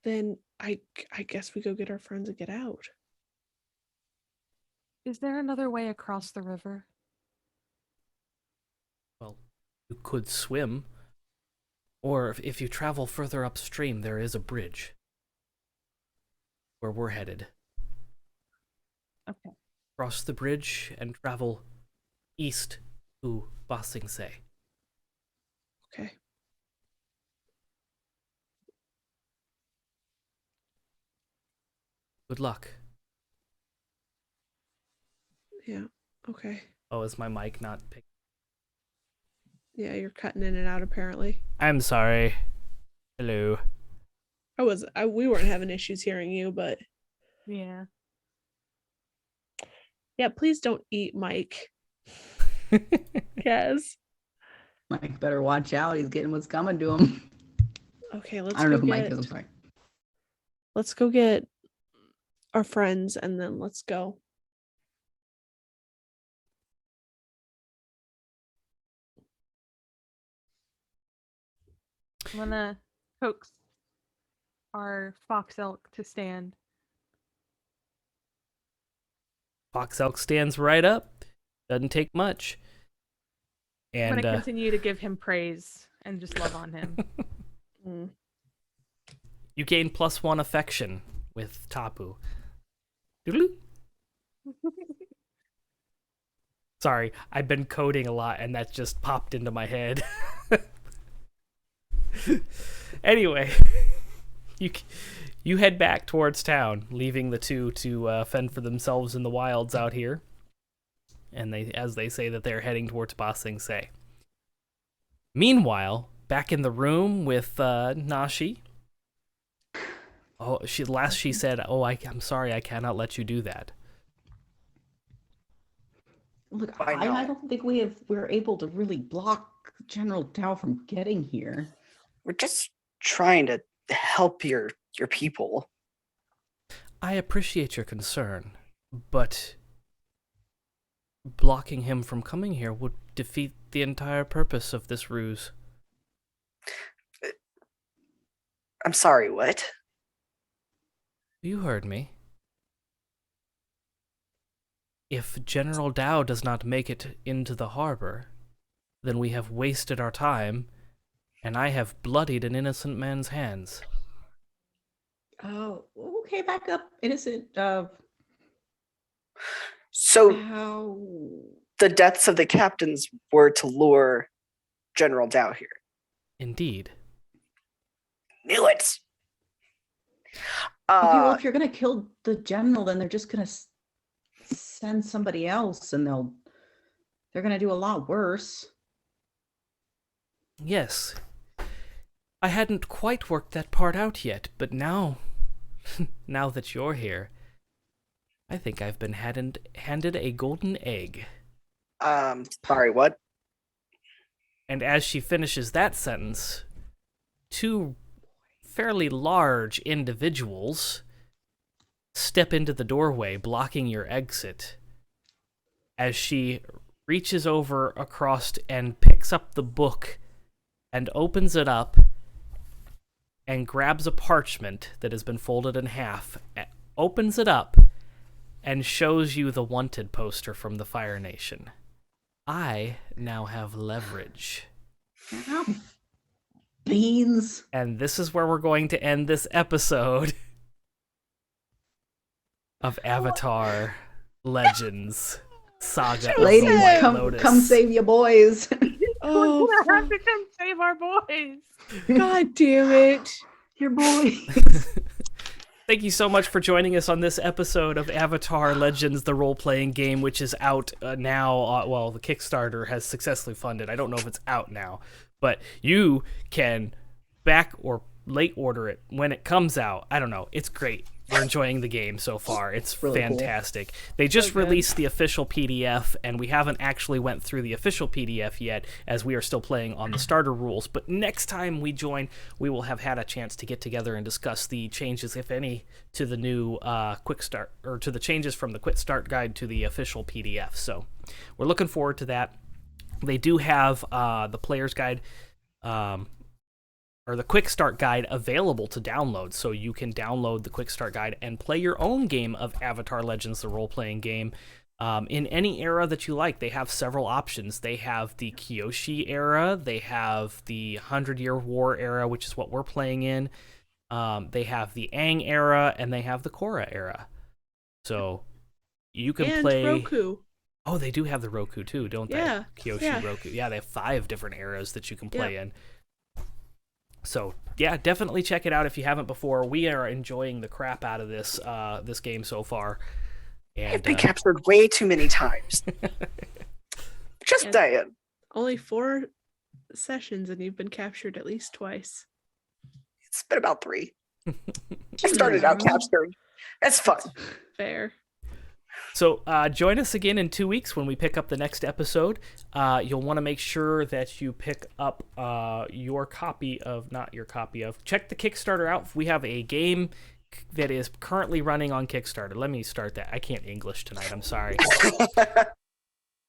then I guess we go get our friends and get out. Is there another way across the river? Well, you could swim. Or if you travel further upstream, there is a bridge. Where we're headed. Okay. Cross the bridge and travel east to Ba Sing Se. Okay. Good luck. Yeah. Okay. Oh, is my mic not picking? Yeah, you're cutting in and out apparently. I'm sorry. Hello. We weren't having issues hearing you, but Yeah. yeah, please don't eat Mike. Yes. Mike better watch out. He's getting what's coming to him. Okay, I don't know if Mike is. I'm sorry. let's go get our friends and then let's go. I'm gonna coax our fox elk to stand. Fox Elk stands right up. Doesn't take much. I'm And gonna continue to give him praise and just love on him. Mm. you gain +1 affection with Tapu. Doodaloo. Sorry, I've been coding a lot and that just popped into my head. Anyway, you head back towards town, leaving the two to fend for themselves in the wilds out here. And as they say that they're heading towards Ba Sing Se. Meanwhile, back in the room with Nashi. Oh, she said, "Oh, I'm sorry, I cannot let you do that." Look, I know. I don't think we're able to really block General Tao from getting here. We're just trying to help your people. I appreciate your concern, but blocking him from coming here would defeat the entire purpose of this ruse. I'm sorry, what? You heard me. If General Dao does not make it into the harbor, then we have wasted our time, and I have bloodied an innocent man's hands. Oh, okay, back up. Innocent. So How? the deaths of the captains were to lure General Dao here. Indeed. Knew it. Okay, well, if you're gonna kill the general, then they're just gonna send somebody else, and they're gonna do a lot worse. Yes. I hadn't quite worked that part out yet, but now, now that you're here, I think I've been handed a golden egg. Sorry, what? And as she finishes that sentence, two fairly large individuals step into the doorway, blocking your exit, as she reaches over across and picks up the book and opens it up and grabs a parchment that has been folded in half, opens it up, and shows you the wanted poster from the Fire Nation. I now have leverage. Ah, beans. And this is where we're going to end this episode of Avatar Legends Saga of the Ladies, White come Lotus. save your boys. Oh, We're gonna have to come save our boys. God damn it. Your boys. Thank you so much for joining us on this episode of Avatar Legends, the role-playing game, which is out now. Well, the Kickstarter has successfully funded. I don't know if it's out now, but you can back or late order it when it comes out. I don't know. It's great. We're enjoying the game so far. It's really cool. fantastic. They just So good. released the official PDF, and we haven't actually went through the official PDF yet, as we are still playing on the starter rules. But next time we join, we will have had a chance to get together and discuss the changes, if any, to the new quick start, or to the changes from the quick start guide to the official PDF. So we're looking forward to that. They do have the player's guide or the quick start guide available to download. So you can download the quick start guide and play your own game of Avatar Legends, the role-playing game, in any era that you like. They have several options. They have the Kyoshi era, they have the 100-Year War era, which is what we're playing in. They have the Aang era, and they have the Korra era. So you can and play Roku. Oh, they do have the Roku too, don't they? Yeah. Kyoshi Yeah. Roku. Yeah, they have 5 different eras that you can play in. So yeah, definitely check it out if you haven't before. We are enjoying the crap out of this this game so far. And I've been captured way too many times. Just And- saying. Only 4 sessions, and you've been captured at least twice. It's been about 3. I started out captured. It's fun. Fair. So join us again in 2 weeks when we pick up the next episode. You'll want to make sure that you pick up your copy of, not your copy of, check the Kickstarter out. We have a game that is currently running on Kickstarter. Let me start that. I can't English tonight. I'm sorry.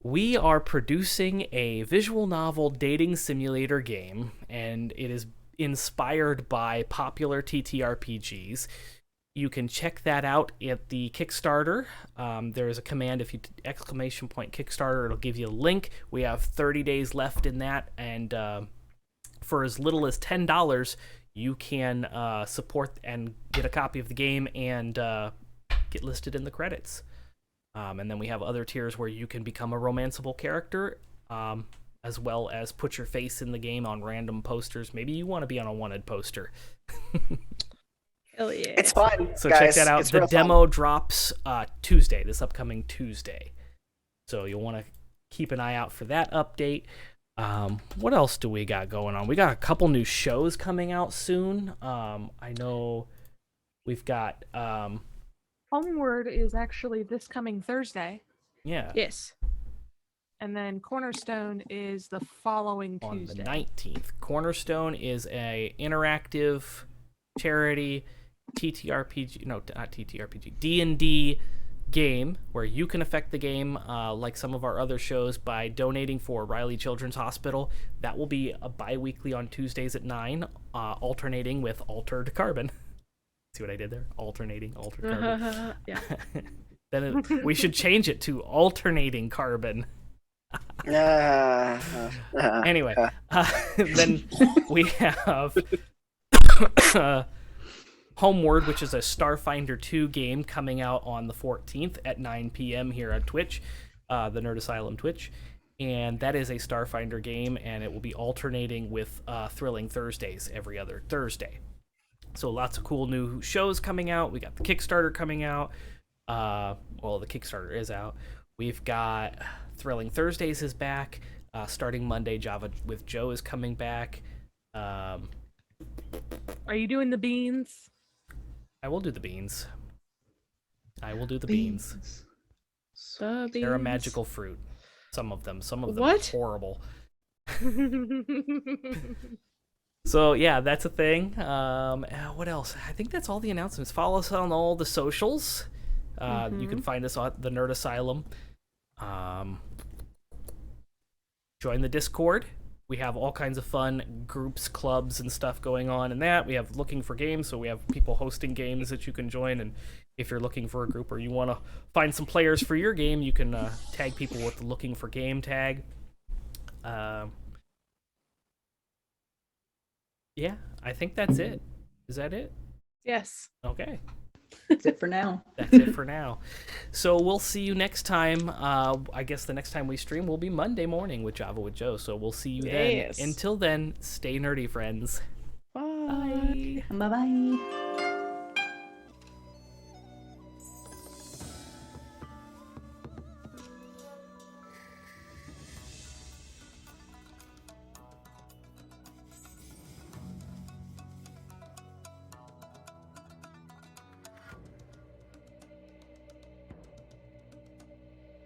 We are producing a visual novel dating simulator game, and it is inspired by popular TTRPGs. You can check that out at the Kickstarter. There is a command, if you !Kickstarter, it'll give you a link. We have 30 days left in that, and for as little as $10, you can support and get a copy of the game and get listed in the credits. And then we have other tiers where you can become a romanceable character, as well as put your face in the game on random posters. Maybe you want to be on a wanted poster. Hell yeah. It's fun. So guys. check that out. It's The real fun. demo drops Tuesday, this upcoming Tuesday. So you'll want to keep an eye out for that update. What else do we got going on? We got a couple new shows coming out soon. I know we've got Homeward is actually this coming Thursday, yeah, Yes. and then Cornerstone is the following on Tuesday. the 19th. Cornerstone is a interactive charity TTRPG, no, not TTRPG, D&D game where you can affect the game like some of our other shows by donating for Riley Children's Hospital. That will be a bi-weekly on Tuesdays at 9, alternating with Altered Carbon. See what I did there? Alternating, Altered Carbon. Yeah. Then we should change it to Alternating Carbon. Anyway, then we have Homeward, which is a Starfinder 2 game coming out on the 14th at 9 p.m. here on Twitch, the Nerd Asylum Twitch. And that is a Starfinder game, and it will be alternating with Thrilling Thursdays every other Thursday. So lots of cool new shows coming out. We got the Kickstarter coming out. Well, the Kickstarter is out. We've got Thrilling Thursdays is back. Starting Monday, Java with Joe is coming back. Are you doing the beans? I will do the beans. I will do the beans. The They're a beans. magical fruit. Some of them. Some of them What? are horrible. So yeah, that's a thing. What else? I think that's all the announcements. Follow us on all the socials. You can find us on the Nerd Asylum. Join the Discord. We have all kinds of fun groups, clubs, and stuff going on in that. We have Looking for Games, so we have people hosting games that you can join. And if you're looking for a group or you want to find some players for your game, you can tag people with the Looking for Game tag. Yeah, I think that's it. Is that it? Yes. Okay. That's it for now. That's it for now. So we'll see you next time. I guess the next time we stream will be Monday morning with Java with Joe. So we'll see you Yes. then. Until then, stay nerdy, friends. Bye. Bye bye.